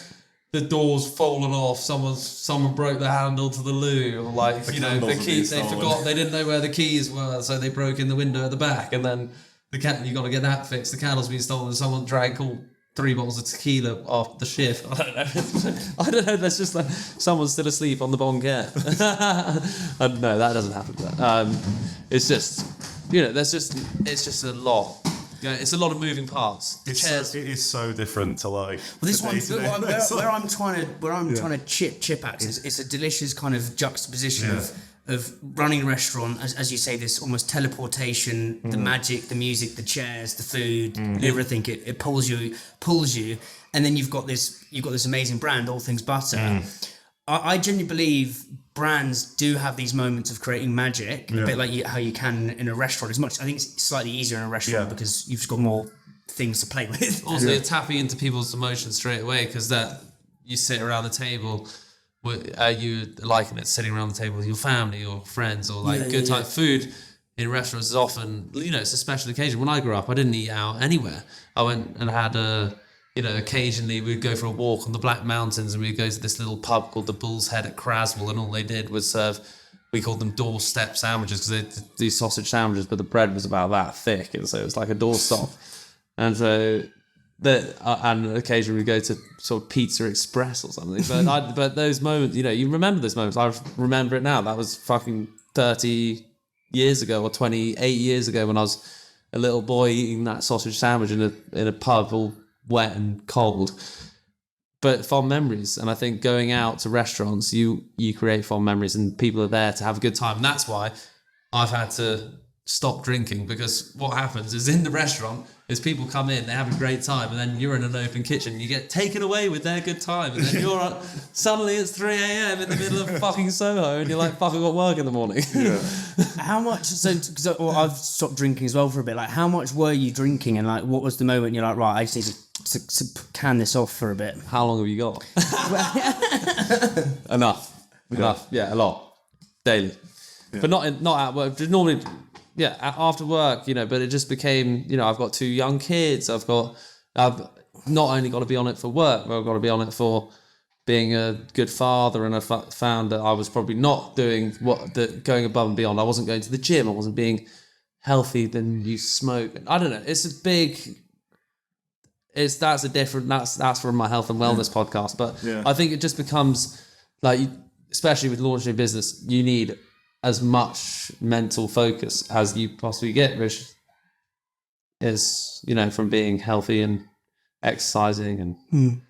the door's fallen off, someone broke the handle to the loo, or the keys, they forgot, they didn't know where the keys were, so they broke in the window at the back, and then you got to get that fixed. The candle's been stolen, someone drank all 3 bottles of tequila off the shift. I don't know. There's just someone's still asleep on the banquette. No, that doesn't happen. It's just, it's just a lot. It's a lot of moving parts. It is so different to like. Well, this one, where I'm trying to chip at is it's a delicious kind of juxtaposition of running a restaurant, as you say, this almost teleportation, the magic, the music, the chairs, the food, everything. It pulls you, and then you've got this amazing brand, All Things Butter. I genuinely believe brands do have these moments of creating magic, a bit like how you can in a restaurant. I think it's slightly easier in a restaurant because you've got more things to play with. Also, you're tapping into people's emotions straight away, because that you sit around the table. You liking it sitting around the table with your family or friends, or good type food in restaurants is often, it's a special occasion. When I grew up, I didn't eat out anywhere. I went and had occasionally we'd go for a walk on the Black Mountains, and we'd go to this little pub called the Bull's Head at Craswell, and all they did was serve, we called them doorstep sandwiches, because they did these sausage sandwiches, but the bread was about that thick, and so it was like a doorstop. And so and occasionally we go to sort of Pizza Express or something. But those moments, you remember those moments. I remember it now. That was fucking 30 years ago or 28 years ago, when I was a little boy eating that sausage sandwich in a pub, all wet and cold. But fond memories. And I think going out to restaurants, you create fond memories, and people are there to have a good time. And that's why I've had to stop drinking, because what happens is in the restaurant is people come in, they have a great time, and then you're in an open kitchen, you get taken away with their good time, and then suddenly it's 3 a.m. in the middle of fucking Soho, and you're like, fuck, I've got work in the morning. How much, because I've stopped drinking as well for a bit, how much were you drinking, and what was the moment you're like, right, I just need to can this off for a bit? How long have you got? Enough, yeah, a lot, daily, but not at work, just normally. Yeah, after work, but it just became, I've got 2 young kids. I've not only got to be on it for work, but I've got to be on it for being a good father. And I found that I was probably not doing going above and beyond. I wasn't going to the gym. I wasn't being healthy. Then you smoke. I don't know. It's a big. That's from my health and wellness podcast. But I think it just becomes especially with launching a business, you need as much mental focus as you possibly get, which is, from being healthy and exercising and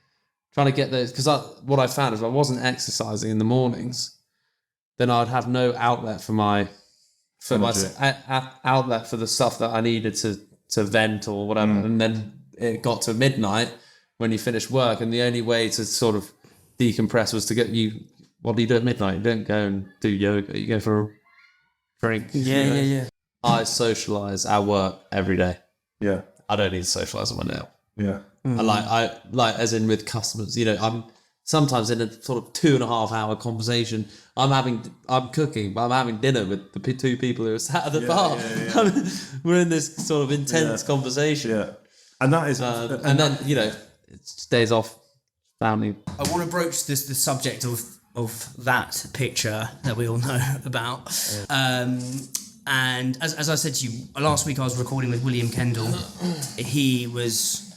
trying to get those. Because what I found is, if I wasn't exercising in the mornings, then I'd have no outlet for my outlet for the stuff that I needed to vent or whatever. And then it got to midnight when you finish work, and the only way to sort of decompress was to get you. What do you do at midnight? You don't go and do yoga. You go for a drink. Yeah. I socialise at work every day. Yeah. I don't need to socialise on my nail. Yeah. And I as in with customers, I'm sometimes in a sort of 2.5 hour conversation. I'm cooking, but I'm having dinner with the 2 people who are sat at the bar. Yeah. We're in this sort of intense conversation. Yeah. And that is, and then, it's days off, family. I want to broach the subject of that picture that we all know about. And as I said to you, last week I was recording with William Kendall. He was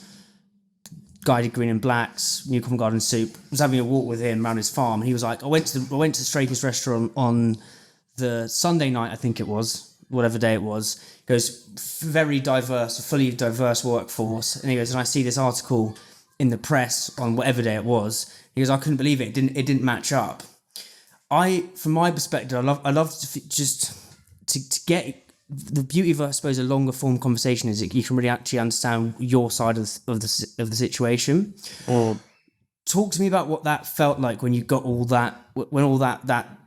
guided Green and Blacks, New Covent Garden Soup. I was having a walk with him around his farm. He was like, I went to Straker's restaurant on the Sunday night, I think it was, whatever day it was. He goes, very diverse, fully diverse workforce. And he goes, and I see this article in the press on whatever day it was. He goes, I couldn't believe it. It didn't match up. From my perspective, I love to just to get the beauty of, I suppose, a longer form conversation is that you can really actually understand your side of the situation. Or Talk to me about what that felt like when you got all that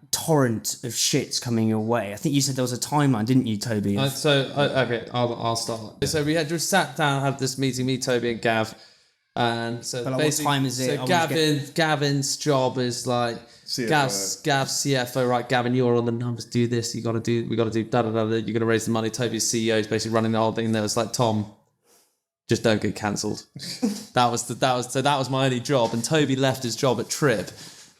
torrent of shit's coming your way. I think you said there was a timeline, didn't you, Toby? Okay, I'll start. So we had just sat down, had this meeting, me, Toby, and Gav, and so But like, what basically, time is it? So Gavin's job is like CFO. Gav's CFO, right? Gavin, you're on the numbers. Do this. We got to do da da da. You're going to raise the money. Toby's CEO is basically running the whole thing. There was like, Thom, just don't get cancelled. that was my only job. And Toby left his job at Trip.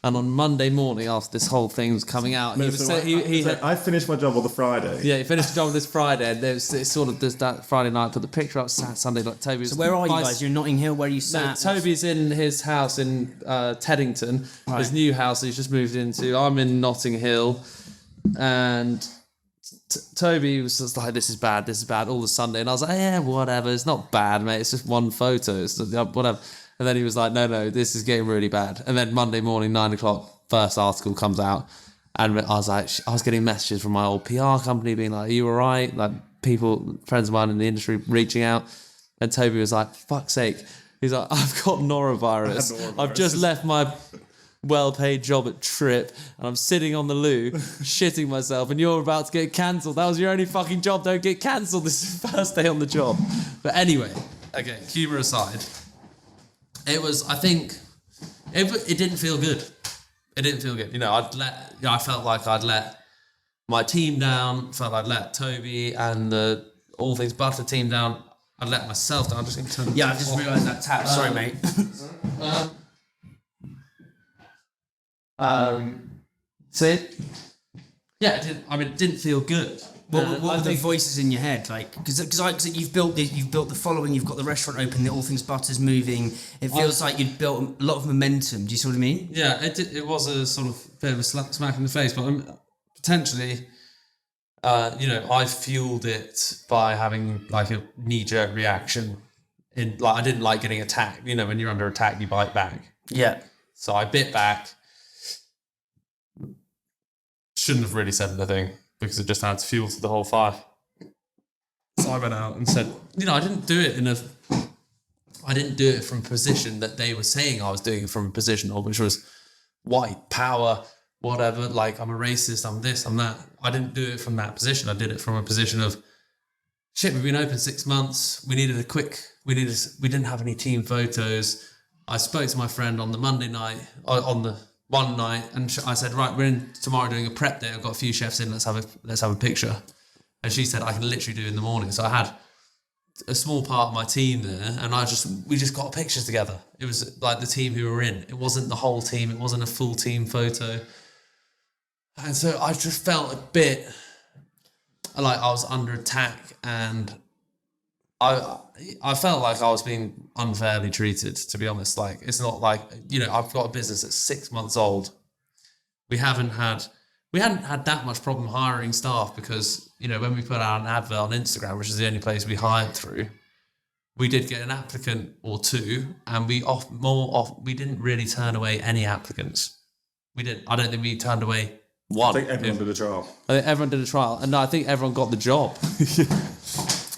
And on Monday morning, after this whole thing was coming out, I finished my job on the Friday. Yeah, he finished the job this Friday, and it's sort of just that Friday night. Put the picture up Sunday. Like Toby. So where are you guys? You're in Notting Hill. Where are you sat? No, Toby's in his house in Teddington, his new house he's just moved into. I'm in Notting Hill, and Toby was just like, "This is bad all the Sunday," and I was like, "Yeah, whatever. It's not bad, mate. It's just one photo. It's whatever." And then he was like, no, this is getting really bad. And then Monday morning, 9 o'clock, first article comes out. And I was getting messages from my old PR company being like, are you all right? Like friends of mine in the industry reaching out. And Toby was like, fuck's sake. He's like, I've got norovirus. I've just left my well-paid job at Trip and I'm sitting on the loo, shitting myself, and you're about to get cancelled. That was your only fucking job. Don't get cancelled. This is the first day on the job. But anyway, okay, humour aside. It was, I think, it didn't feel good. It didn't feel good. I felt like I'd let my team down, felt I'd let Toby and the All Things Butter team down. I'd let myself down. I'm just going to turn Yeah, I just realised that tap. Sorry, mate. It didn't feel good. What were the voices in your head like? Because you've built the following, you've got the restaurant open, the All Things Butter's moving. It feels like you'd built a lot of momentum. Do you see what I mean? Yeah, it was a sort of bit of a smack in the face, but potentially, I fueled it by having like a knee-jerk reaction. I didn't like getting attacked. You know, when you're under attack, you bite back. Yeah. So I bit back. Shouldn't have really said anything, because it just adds fuel to the whole fire. So I went out and said, I didn't do it from a position that they were saying I was doing it from a position of, which was white power, whatever, like I'm a racist, I'm this, I'm that. I didn't do it from that position. I did it from a position of, shit, we've been open 6 months. We didn't have any team photos. I spoke to my friend on the Monday night, on the one night, and I said, right, we're in tomorrow doing a prep day. I've got a few chefs in. Let's have a picture. And she said, I can literally do it in the morning. So I had a small part of my team there, and we just got pictures together. It was like the team who were in. It wasn't the whole team. It wasn't a full team photo. And so I just felt a bit like I was under attack, and I felt like I was being unfairly treated, to be honest. Like, it's not like, I've got a business that's 6 months old. We hadn't had that much problem hiring staff because, when we put out an advert on Instagram, which is the only place we hired through, we did get an applicant or two, and we didn't really turn away any applicants. We didn't. I don't think we turned away one. I think everyone did a trial. I think everyone did a trial, and I think everyone got the job.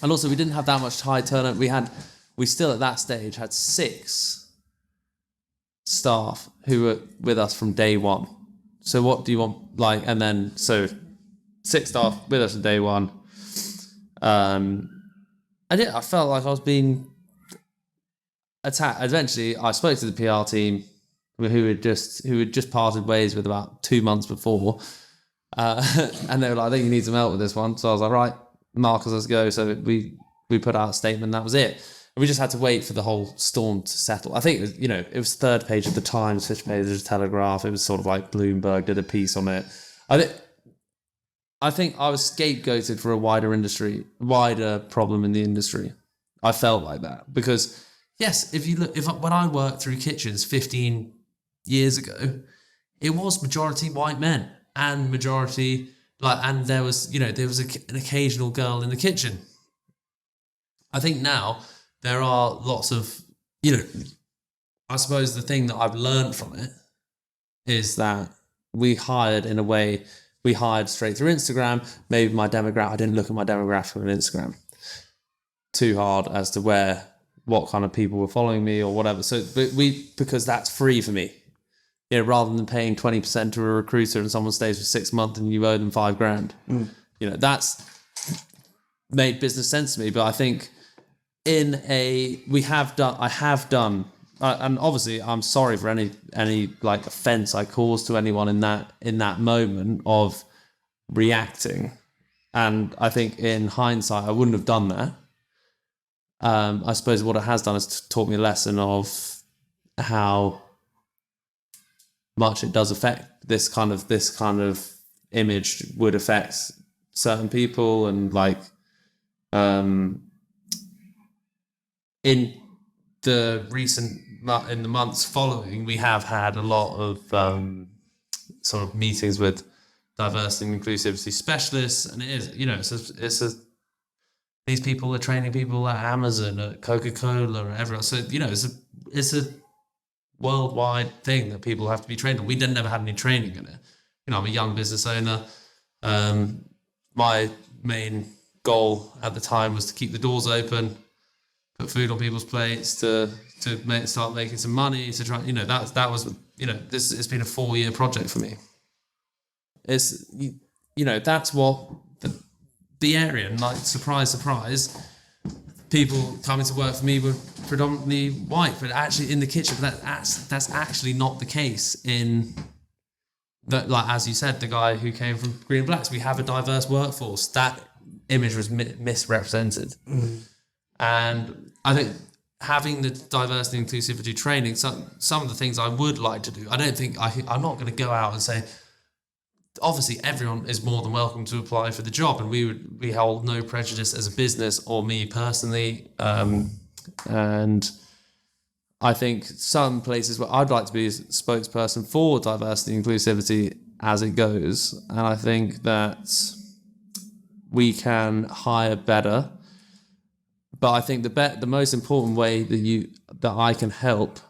And also, we didn't have that much high turnover. We still at that stage had 6 staff who were with us from day one. So what do you want? Like, and then, so 6 staff with us from day one. I felt like I was being attacked. Eventually, I spoke to the PR team who had just parted ways with about 2 months before. And they were like, I think you need some help with this one. So I was like, right, Marcus, let's go. So we put out a statement, that was it. And we just had to wait for the whole storm to settle. I think it was, it was third page of the Times, 5th page of the Telegraph. It was sort of like Bloomberg did a piece on it. I think I was scapegoated for a wider problem in the industry. I felt like that because, yes, when I worked through kitchens 15 years ago, it was majority white men and majority and there was an occasional girl in the kitchen. I think now there are lots of, I suppose the thing that I've learned from it is that we hired in a way we hired straight through Instagram. Maybe my demographic, I didn't look at my demographic on Instagram too hard as to what kind of people were following me or whatever. So because that's free for me. Rather than paying 20% to a recruiter and someone stays for 6 months and you owe them $5,000. That's made business sense to me. But I think I have done, and obviously I'm sorry for any like offense I caused to anyone in that moment of reacting. And I think in hindsight, I wouldn't have done that. I suppose what it has done is taught me a lesson of how much it does affect this kind of image would affect certain people. And like in the months following, we have had a lot of sort of meetings with diversity and inclusivity specialists, and it is these people are training people at Amazon, at Coca-Cola, or everywhere. So it's a worldwide thing that people have to be trained on. We never had any training in it. I'm a young business owner. My main goal at the time was to keep the doors open, put food on people's plates, to start making some money, to try. That was this. It's been a 4-year project for me. It's that's what the area, and like surprise, people coming to work for me were predominantly white, but actually in the kitchen, that's actually not the case in that. Like, as you said, the guy who came from Green and Blacks, we have a diverse workforce. That image was misrepresented. And I think having the diversity and inclusivity training, some of the things I would like to do, I don't think I'm not going to go out and say, obviously everyone is more than welcome to apply for the job, and we hold no prejudice as a business or me personally. And I think some places where I'd like to be a spokesperson for diversity and inclusivity as it goes, and I think that we can hire better. But I think the most important way that I can help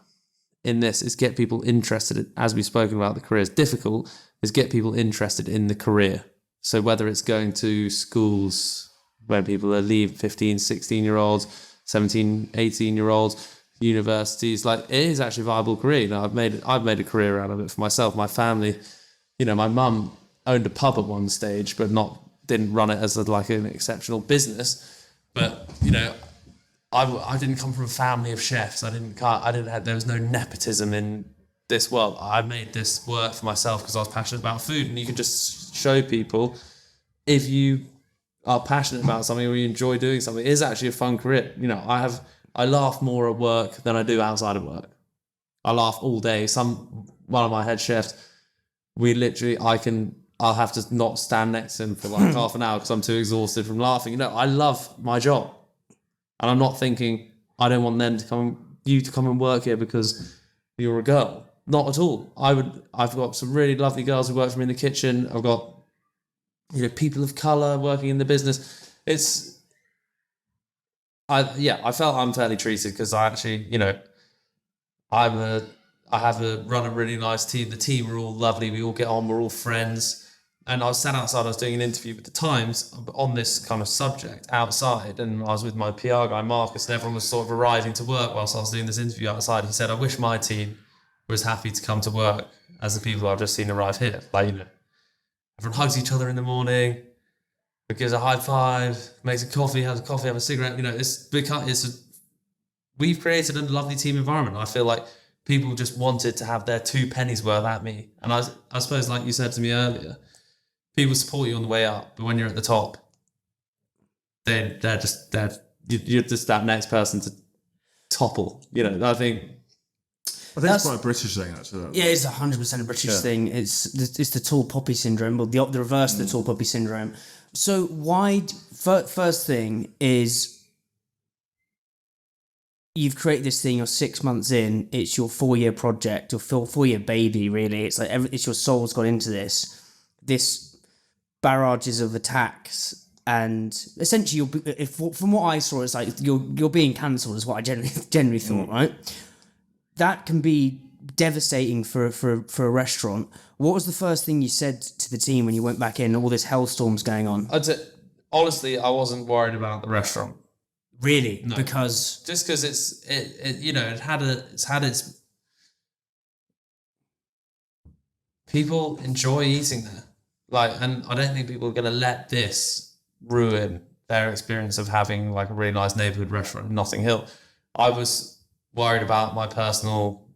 in this is get people interested, as we've spoken about, the career is difficult, is get people interested in the career. So whether it's going to schools where people are 15, 16-year-olds, 17, 18-year-olds, universities, like it is actually a viable career. I've made a career out of it for myself, my family. My mum owned a pub at one stage, but didn't run it as an exceptional business. But I didn't come from a family of chefs. There was no nepotism in this world. I made this work for myself because I was passionate about food, and you can just show people, if you are passionate about something or you enjoy doing something, it is actually a fun career. I laugh more at work than I do outside of work. I laugh all day. One of my head chefs, I'll have to not stand next to him for like half an hour because I'm too exhausted from laughing. I love my job. And I'm not thinking, I don't want you to come and work here because you're a girl. Not at all. I've got some really lovely girls who work for me in the kitchen. I've got, people of colour working in the business. I felt unfairly treated because I actually, I run a really nice team. The team are all lovely. We all get on. We're all friends. And I was sat outside. I was doing an interview with the Times on this kind of subject outside, and I was with my PR guy Marcus, and everyone was sort of arriving to work whilst I was doing this interview outside. He said, "I wish my team was happy to come to work as the people I've just seen arrive here. Everyone hugs each other in the morning, gives a high five, makes a coffee, has a coffee, have a cigarette. We've created a lovely team environment. I feel like people just wanted to have their 2 pennies worth at me. And I suppose, like you said to me earlier, people support you on the way up, but when you're at the top, you're just that next person to topple. I think it's quite a British thing, actually. Yeah, it's 100% a British thing. It's the tall poppy syndrome, or the reverse of the tall poppy syndrome. So first thing is, you've created this thing, you're 6 months in, it's your 4-year project, your 4-year baby, really. It's like it's your soul's gone into this barrages of attacks, and essentially from what I saw, it's like you're being cancelled is what I generally thought, right? That can be devastating for a restaurant. What was the first thing you said to the team when you went back in? All this hellstorms going on. I'd say, honestly, I wasn't worried about the restaurant. Really? No. Because it's had its people enjoy eating there. And I don't think people are going to let this ruin their experience of having like a really nice neighborhood restaurant in Notting Hill. I was worried about my personal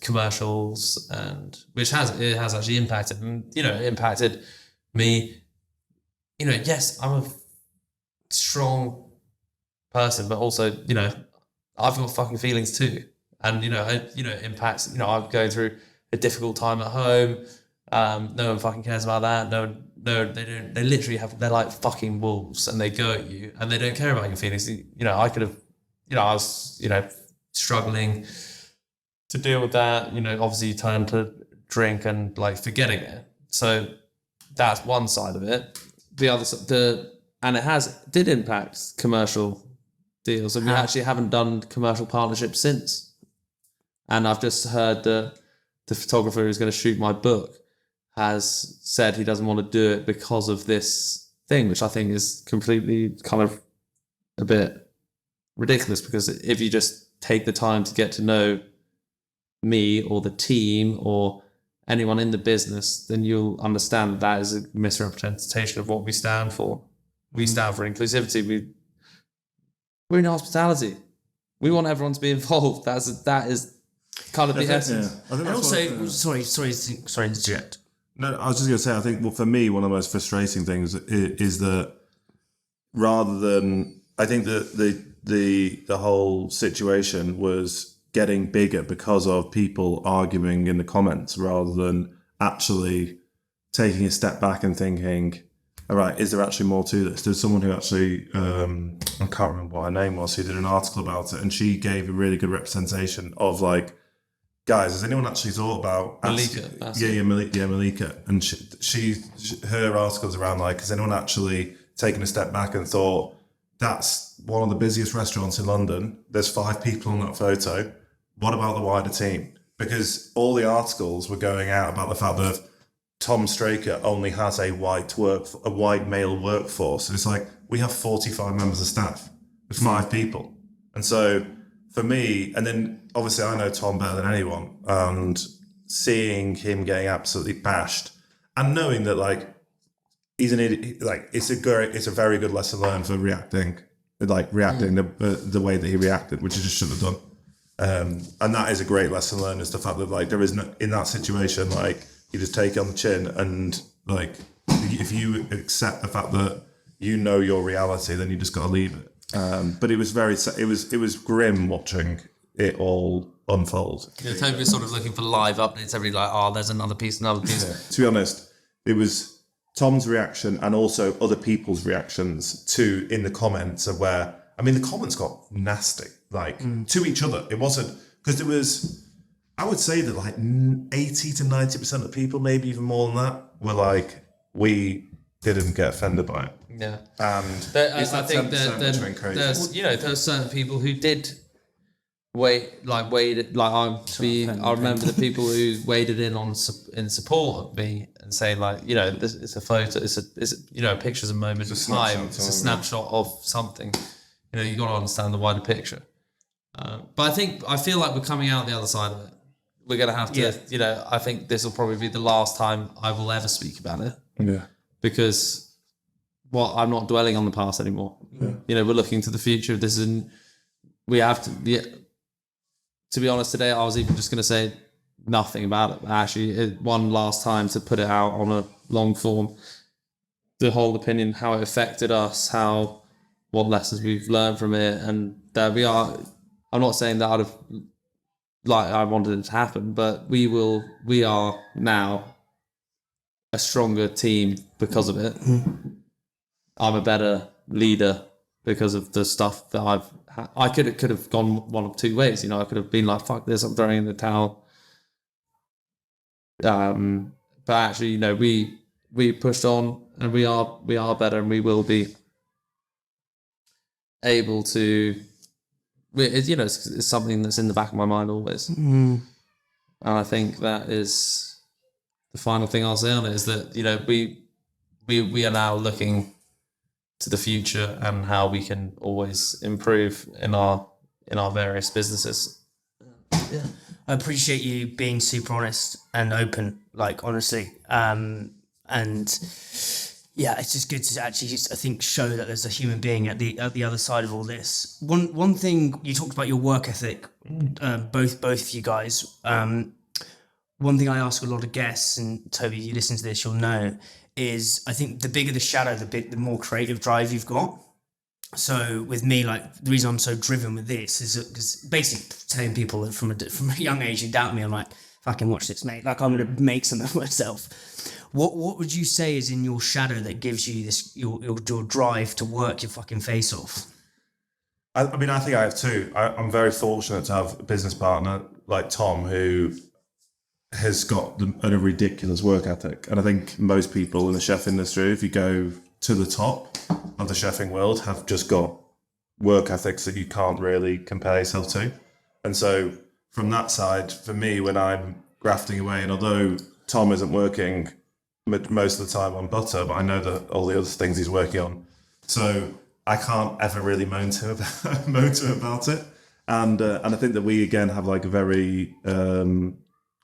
commercials, and which has actually impacted, and it impacted me. Yes, I'm a strong person, but also I've got fucking feelings too, and it impacts. I'm going through a difficult time at home. No one fucking cares about that. No, they don't. They literally they're like fucking wolves, and they go at you, and they don't care about your feelings. I could have, I was, struggling to deal with that. Obviously you turn to drink and like forgetting it. So that's one side of it. The other side, and it did impact commercial deals, and we actually haven't done commercial partnerships since. And I've just heard that the photographer who's going to shoot my book has said he doesn't want to do it because of this thing, which I think is completely kind of a bit ridiculous, because if you just take the time to get to know me or the team or anyone in the business, then you'll understand that is a misrepresentation of what we stand for. We stand for inclusivity. We're in hospitality. We want everyone to be involved. That is kind of the essence. Yeah. I think that's also, sorry to interject. No, I was just going to say, I think, for me, one of the most frustrating things is that rather than, I think that the whole situation was getting bigger because of people arguing in the comments rather than actually taking a step back and thinking, all right, is there actually more to this? There's someone who actually, I can't remember what her name was, who did an article about it, and she gave a really good representation of like, guys, has anyone actually thought about Malika? Malika, and she her articles around like, has anyone actually taken a step back and thought, that's one of the busiest restaurants in London. There's 5 people on that photo. What about the wider team? Because all the articles were going out about the fact that Thom Straker only has a white male workforce. And it's like, we have 45 members of staff with 5 people. And so for me, and then obviously I know Thom better than anyone, and seeing him getting absolutely bashed and knowing that like, he's an idiot, like it's a very good lesson learned for reacting the way that he reacted, which he just shouldn't have done. And that is a great lesson learned, is the fact that like there is no, in that situation, like you just take it on the chin, and like if you accept the fact that your reality, then you just got to leave it. But it was it was grim watching it all unfold. Yeah, Toby was sort of looking for live updates every there's another piece. Yeah. To be honest, it was Tom's reaction and also other people's reactions in the comments of where, I mean, the comments got nasty, like to each other. It wasn't, because there was, I would say that like 80 to 90% of people, maybe even more than that, were like, we didn't get offended by it. Yeah. And I think there's there's certain people who did I remember the people who waded in support of me and saying like, this it's a photo, it's a picture's a moment in time, it's a snapshot of something. You got to understand the wider picture. But I feel like we're coming out the other side of it. We're going to have to, I think this will probably be the last time I will ever speak about it. Yeah. Because I'm not dwelling on the past anymore. Yeah. We're looking to the future. We have to be honest, today I was even just going to say nothing about it. Actually, one last time to put it out on a long form, the whole opinion, how it affected us, what lessons we've learned from it, and that we are. I'm not saying that I wanted it to happen, but we are now a stronger team because of it. I'm a better leader because of the stuff that I could have gone one of two ways. I could have been like, fuck this, I'm throwing in the towel. But actually, we pushed on, and we are better, and we will be able to it's something that's in the back of my mind always. And I think that is the final thing I'll say on it, is that, we are now looking to the future and how we can always improve in our various businesses. Yeah. I appreciate you being super honest and open, like, honestly. And yeah, it's just good to actually, I think, show that there's a human being at the other side of all this. One thing you talked about, your work ethic, both of you guys. One thing I ask a lot of guests, and Toby, you listen to this, you'll know, is I think the bigger the shadow, the more creative drive you've got. So with me, like, the reason I'm so driven with this is because basically telling people from a young age who doubt me, I'm like, fucking watch this, mate. Like, I'm going to make something of myself. What would you say is in your shadow that gives you this, your drive to work your fucking face off? I mean, I think I have two. I'm very fortunate to have a business partner like Thom, who has got a ridiculous work ethic. And I think most people in the chef industry, if you go to the top of the chefing world, have just got work ethics that you can't really compare yourself to. And so from that side, for me, when I'm grafting away, and although Thom isn't working most of the time on butter, but I know that all the other things he's working on, so I can't ever really moan to him about it. And I think that we again have like a very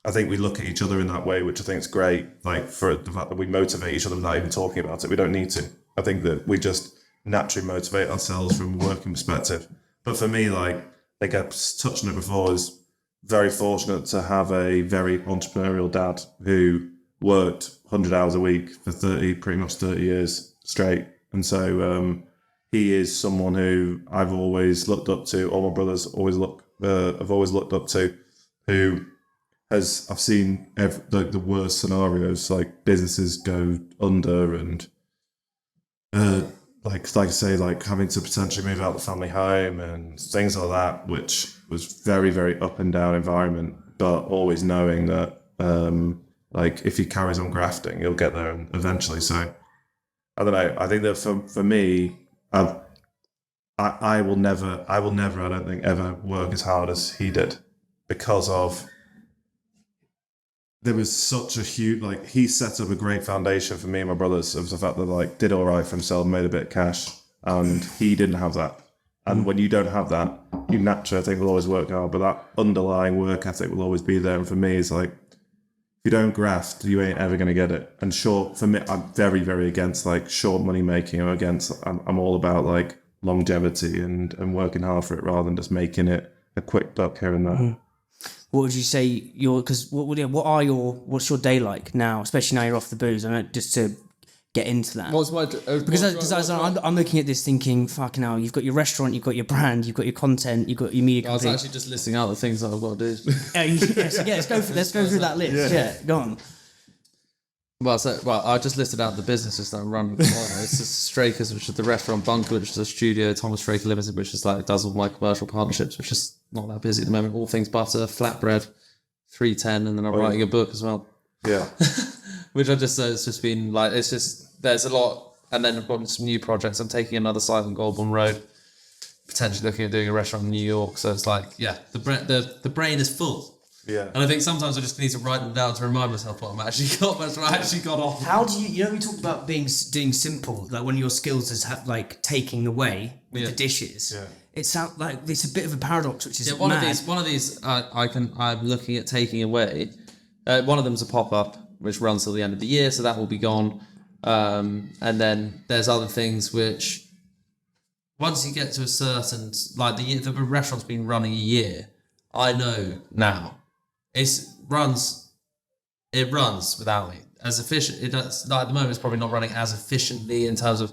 I think we look at each other in that way, which I think is great. Like, for the fact that we motivate each other without even talking about it, we don't need to. I think that we just naturally motivate ourselves from a working perspective. But for me, like I touched on it before, is very fortunate to have a very entrepreneurial dad who worked 100 hours a week for pretty much 30 years straight. And so he is someone who I've always looked up to. All my brothers have always looked up to, who has, I've seen the worst scenarios, like businesses go under, and like I say, like having to potentially move out the family home and things like that, which was very, very up and down environment, but always knowing that like if he carries on grafting, he'll get there eventually. So I don't know. I think that for me, I will never, I don't think, ever work as hard as he did, because of there was such a huge, like, he set up a great foundation for me and my brothers of the fact that, like, did all right for himself, made a bit of cash, and he didn't have that. And when you don't have that, you naturally, I think, will always work hard, but that underlying work ethic will always be there. And for me, it's like, if you don't graft, you ain't ever going to get it. And short, for me, I'm very, very against, like, short money making. I'm all about, like, longevity and working hard for it rather than just making it a quick buck here and there. Mm-hmm. What would you say what's your day like now, especially now you're off the booze? I know, just to get into that. I'm looking at this thinking, fucking hell, you've got your restaurant, you've got your brand, you've got your content, you've got your media company. I was actually just listing out the things that I've got to do. Let's go through that list. Yeah, go on. Well, I just listed out the businesses that I'm running. It's just Straker's, which is the restaurant, Bunker, which is a studio, Thomas Straker Limited, which is like does all my commercial partnerships, which is not that busy at the moment. All things butter, flatbread, 310, and then I'm writing a book as well. Yeah. Which I just it's just been like, it's just, there's a lot. And then I've got some new projects. I'm taking another site on Goulburn Road, potentially looking at doing a restaurant in New York. So it's like, yeah, the brain is full. Yeah. And I think sometimes I just need to write them down to remind myself what I actually got on. How do you we talked about doing simple, like one of your skills is like taking away with the dishes. Yeah. It sounds like it's a bit of a paradox, which is one mad. of these I'm looking at taking away. One of them's a pop-up which runs till the end of the year, so that will be gone. And then there's other things which, once you get to a certain, like the restaurant's been running a year, I know now it runs without me as efficient. It does, like, at the moment it's probably not running as efficiently in terms of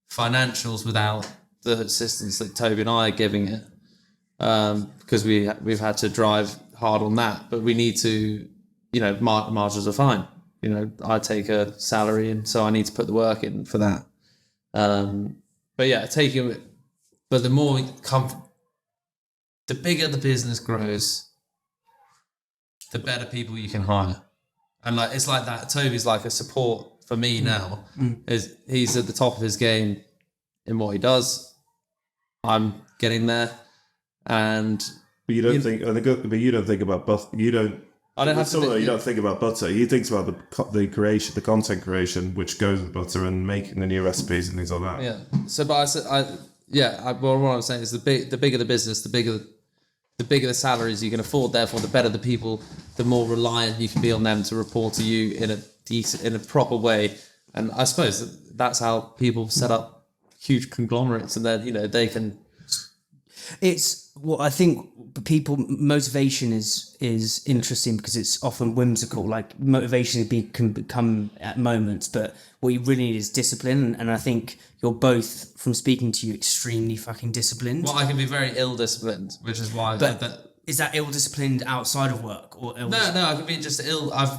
financials without the assistance that Toby and I are giving it, because we've had to drive hard on that. But we need to, margins are fine. I take a salary, and so I need to put the work in for that. But yeah, but the more we come, the bigger the business grows, the better people you can hire. And like, it's like that. Toby's like a support for me now. Is he's at the top of his game in what he does. I'm getting there. and But you don't think, but you don't think about butter. You don't. I don't have to. You don't think about butter. He thinks about the creation, the content creation, which goes with butter, and making the new recipes and things like that. Yeah. So, but well, what I'm saying is the bigger the business, the bigger the salaries you can afford. Therefore, the better the people, the more reliant you can be on them to report to you in a proper way. And I suppose that's how people set up huge conglomerates, and then they can. It's what I think people motivation is interesting because it's often whimsical. Like motivation can become at moments, but what you really need is discipline. And I think you're both, from speaking to you, extremely fucking disciplined. Well, I can be very ill-disciplined, which is why. But is that ill-disciplined outside of work or? No, I can be just ill. I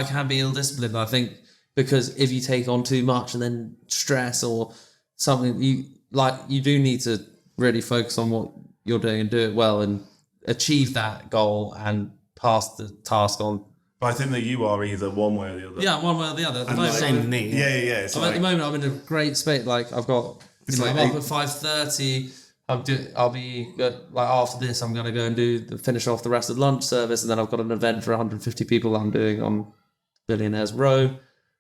can be ill-disciplined. I think because if you take on too much and then stress or something, you do need to really focus on what you're doing and do it well and achieve that goal and pass the task on. But I think that you are either one way or the other. Yeah, one way or the other. At the moment, same with me. Yeah. At the moment, I'm in a great space. Like I've got, I'm up at 5:30. I'll be like after this, I'm gonna go and finish off the rest of the lunch service, and then I've got an event for 150 people I'm doing on Billionaires Row.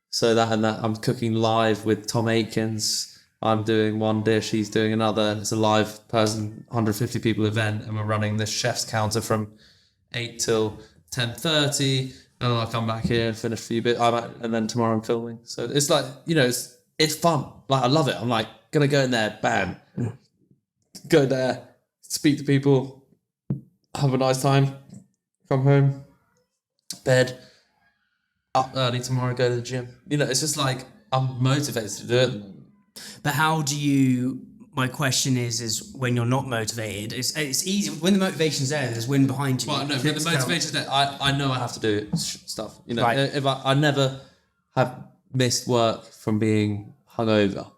So that I'm cooking live with Tom Aikens. I'm doing one dish, he's doing another, and it's a live person, 150 people event, and we're running this chef's counter from 8 till 10:30, and then I'll come back here and finish a few bits, and then tomorrow I'm filming. So it's like, it's fun. Like, I love it. I'm like, gonna go in there, bam, go there, speak to people, have a nice time, come home, bed, up early tomorrow, go to the gym. It's just like, I'm motivated to do it. But how do you? My question is when you're not motivated, it's easy when the motivation's there. There's wind behind you. Well, no, when the motivation's there, I know I have to do stuff. Right. If I never have missed work from being hungover.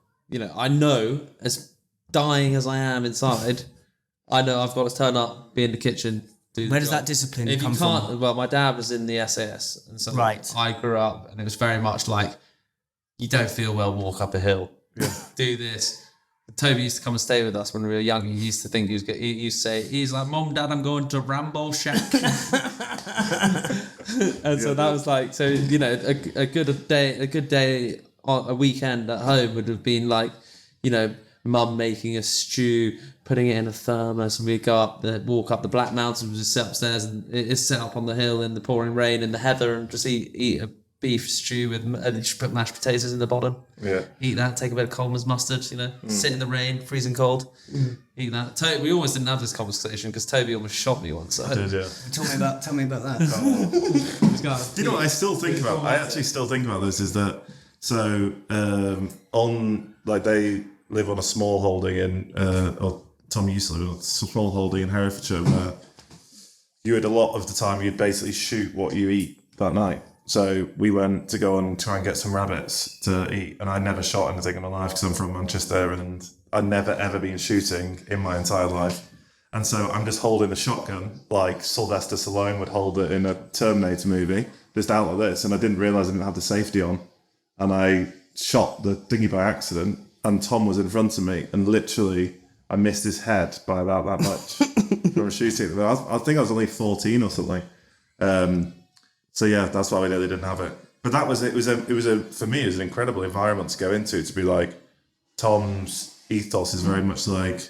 I know, as dying as I am inside, I know I've got to turn up, be in the kitchen. Where does that discipline come from? Well, my dad was in the SAS, and so right. I grew up, and it was very much like, you don't feel well, walk up a hill. Yeah. Do this. Toby used to come and stay with us when we were young. He used to think he used to say, he's like, Mom, Dad, I'm going to Rambo Shack. And so that was like, so, a good day on a weekend at home would have been like, Mum making a stew, putting it in a thermos, and we'd go walk up the Black Mountains, we just sit upstairs, and it's set up on the hill in the pouring rain in the heather, and just eat a beef stew with, and you just put mashed potatoes in the bottom. Yeah. Eat that, take a bit of Coleman's mustard, sit in the rain, freezing cold, eat that. We always didn't have this conversation because Toby almost shot me once. I did, yeah. Tell me about that. Do you know what I still think about? I actually still think about this, is that, so, they live on a small holding or Tom used to live on a small holding in Herefordshire, where you had a lot of the time you'd basically shoot what you eat that night. So we went to go and try and get some rabbits to eat, and I never shot anything in my life because I'm from Manchester, and I'd never ever been shooting in my entire life. And so I'm just holding a shotgun like Sylvester Stallone would hold it in a Terminator movie, just out like this, and I didn't realise I didn't have the safety on, and I shot the thingy by accident, and Tom was in front of me, and literally I missed his head by about that much from shooting. I think I was only 14 or something. So yeah, that's why we nearly didn't have it. But that was it. For me, it was an incredible environment to go into. To be like, Tom's ethos is very much like,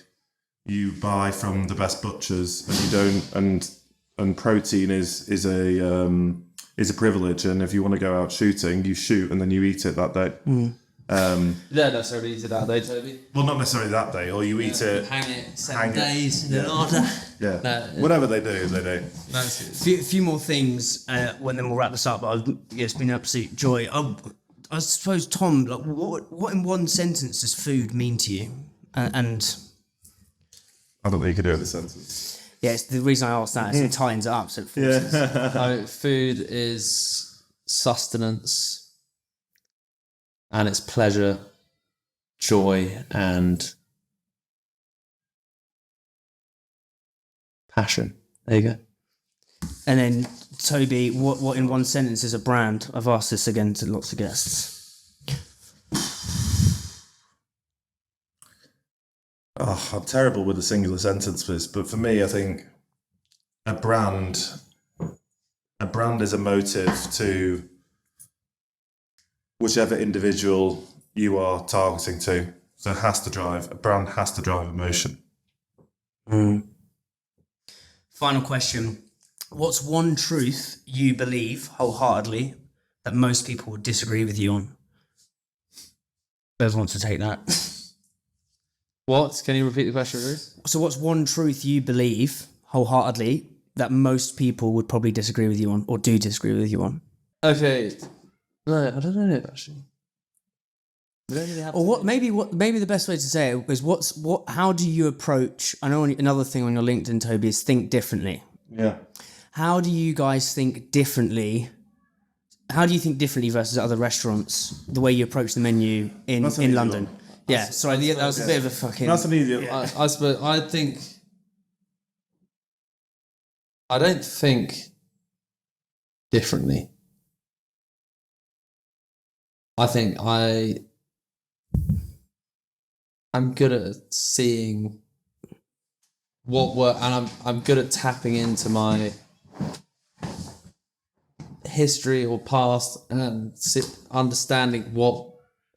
you buy from the best butchers, and you don't, and protein is a privilege. And if you want to go out shooting, you shoot and then you eat it that day. You don't necessarily eat it that day, Toby. Well, not necessarily that day, or you eat it. Hang it 7 days in an order. Yeah. No, whatever they do, they do. No, A few more things, when then we'll wrap this up. But it's been an absolute joy. I suppose, Tom, like, what in one sentence does food mean to you? And I don't think you could do it in a sentence. yeah, it's the reason I asked that is it tightens it up. So it forces. Food is sustenance, and it's pleasure, joy, and passion. There you go. And then, Toby, what in one sentence is a brand? I've asked this again to lots of guests. Oh, I'm terrible with the singular sentences, but for me, I think a brand is a motive to whichever individual you are targeting to. So a brand has to drive emotion. Final question. What's one truth you believe wholeheartedly that most people would disagree with you on? Whoever wants to take that. What? Can you repeat the question, Ruth? So what's one truth you believe wholeheartedly that most people would probably disagree with you on, or do disagree with you on? Okay. No, I don't know actually. We don't really have. Or maybe the best way to say it is how do you approach? I know another thing on your LinkedIn, Toby, is think differently. Yeah. How do you guys think differently? How do you think differently versus other restaurants? The way you approach the menu in London. One. Yeah, sorry, that was a bit of a fucking. That's an easy. I suppose I don't think differently. I think I'm good at seeing what work, and I'm good at tapping into my history or past and understanding what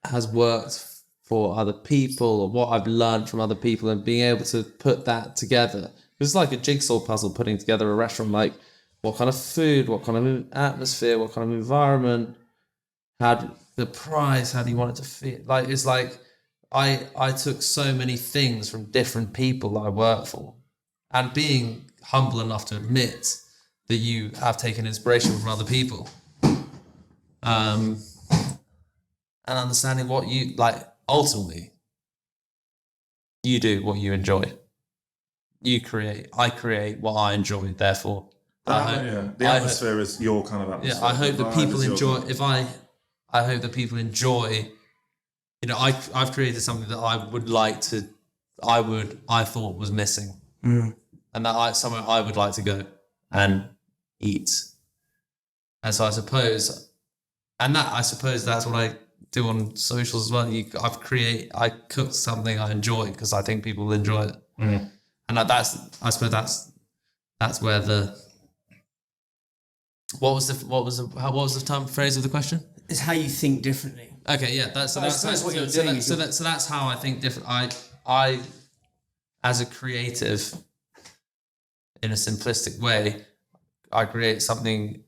has worked for other people or what I've learned from other people, and being able to put that together. It's like a jigsaw puzzle, putting together a restaurant. Like, what kind of food, what kind of atmosphere, what kind of environment, the price, how do you want it to feel? Like, it's like I took so many things from different people that I work for, and being humble enough to admit that you have taken inspiration from other people, and understanding what you like. Ultimately, you do what you enjoy. I create what I enjoy. Therefore, The atmosphere is your kind of atmosphere. Yeah, I hope that people enjoy. I hope that people enjoy. You know, I've created something that I thought was missing, and that somewhere I would like to go and eat. And so I suppose that's what I do on socials as well. I cook something I enjoy because I think people will enjoy it, and I suppose that's where the what was the time phrase of the question? It's how you think differently. Okay, yeah, that's what you're saying. So that's how I think different. I as a creative, in a simplistic way, I create something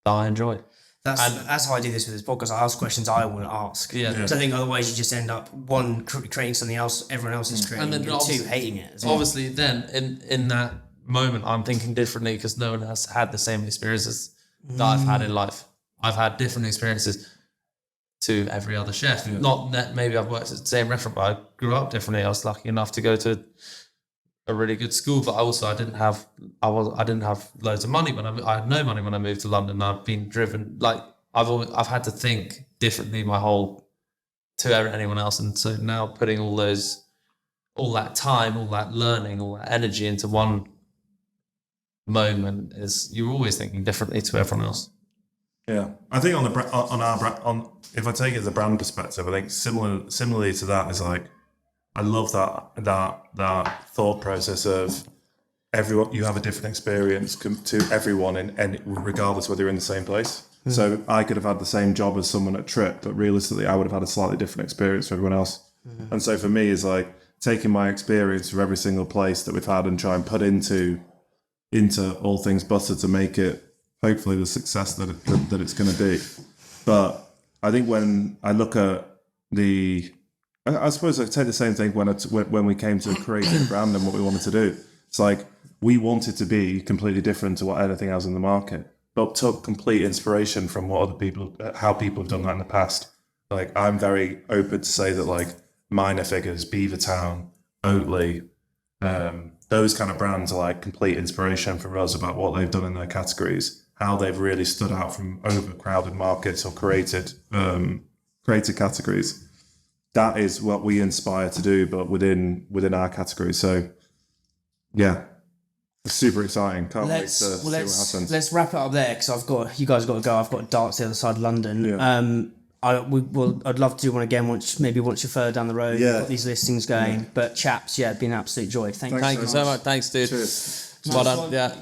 that I enjoy. That's how I do this with this podcast. I ask questions I want to ask. Yeah. Because I think otherwise you just end up, one, creating something else everyone else is creating, and then two, hating it as well. Obviously, then in that moment, I'm thinking differently because no one has had the same experiences that I've had in life. I've had different experiences to every other chef. Yeah. Not that maybe I've worked at the same restaurant, but I grew up differently. I was lucky enough to go to a really good school, but I didn't have loads of money I had no money when I moved to London. I've been driven, like I've had to think differently to anyone else, and so now putting all that time, all that learning, all that energy into one moment is you're always thinking differently to everyone else. Yeah, I think if I take it as a brand perspective, I think similarly to that is like, I love that thought process of everyone. You have a different experience to everyone, and regardless whether you're in the same place. Mm-hmm. So I could have had the same job as someone at Trip, but realistically, I would have had a slightly different experience from everyone else. Mm-hmm. And so for me, it's like taking my experience from every single place that we've had and try and put into All Things Butter to make it hopefully the success that it's going to be. But I think when I look at I suppose I take the same thing when we came to creating a brand and what we wanted to do. It's like we wanted to be completely different to what anything else in the market, but took complete inspiration from what how people have done that in the past. Like, I'm very open to say that like Minor Figures, Beavertown, Oatly, those kind of brands are like complete inspiration for us about what they've done in their categories, how they've really stood out from overcrowded markets or created categories. That is what we aspire to do, but within our category. So, yeah, it's super exciting. Can't wait to see what happens. Let's wrap it up there because you guys got to go. I've got darts the other side of London. Yeah. I'd love to do one again once you're further down the road. Yeah. Got these listings going. But chaps, yeah, it's been an absolute joy. Thank you. Thank you so much. Thanks, dude. Cheers. Well done. Yeah.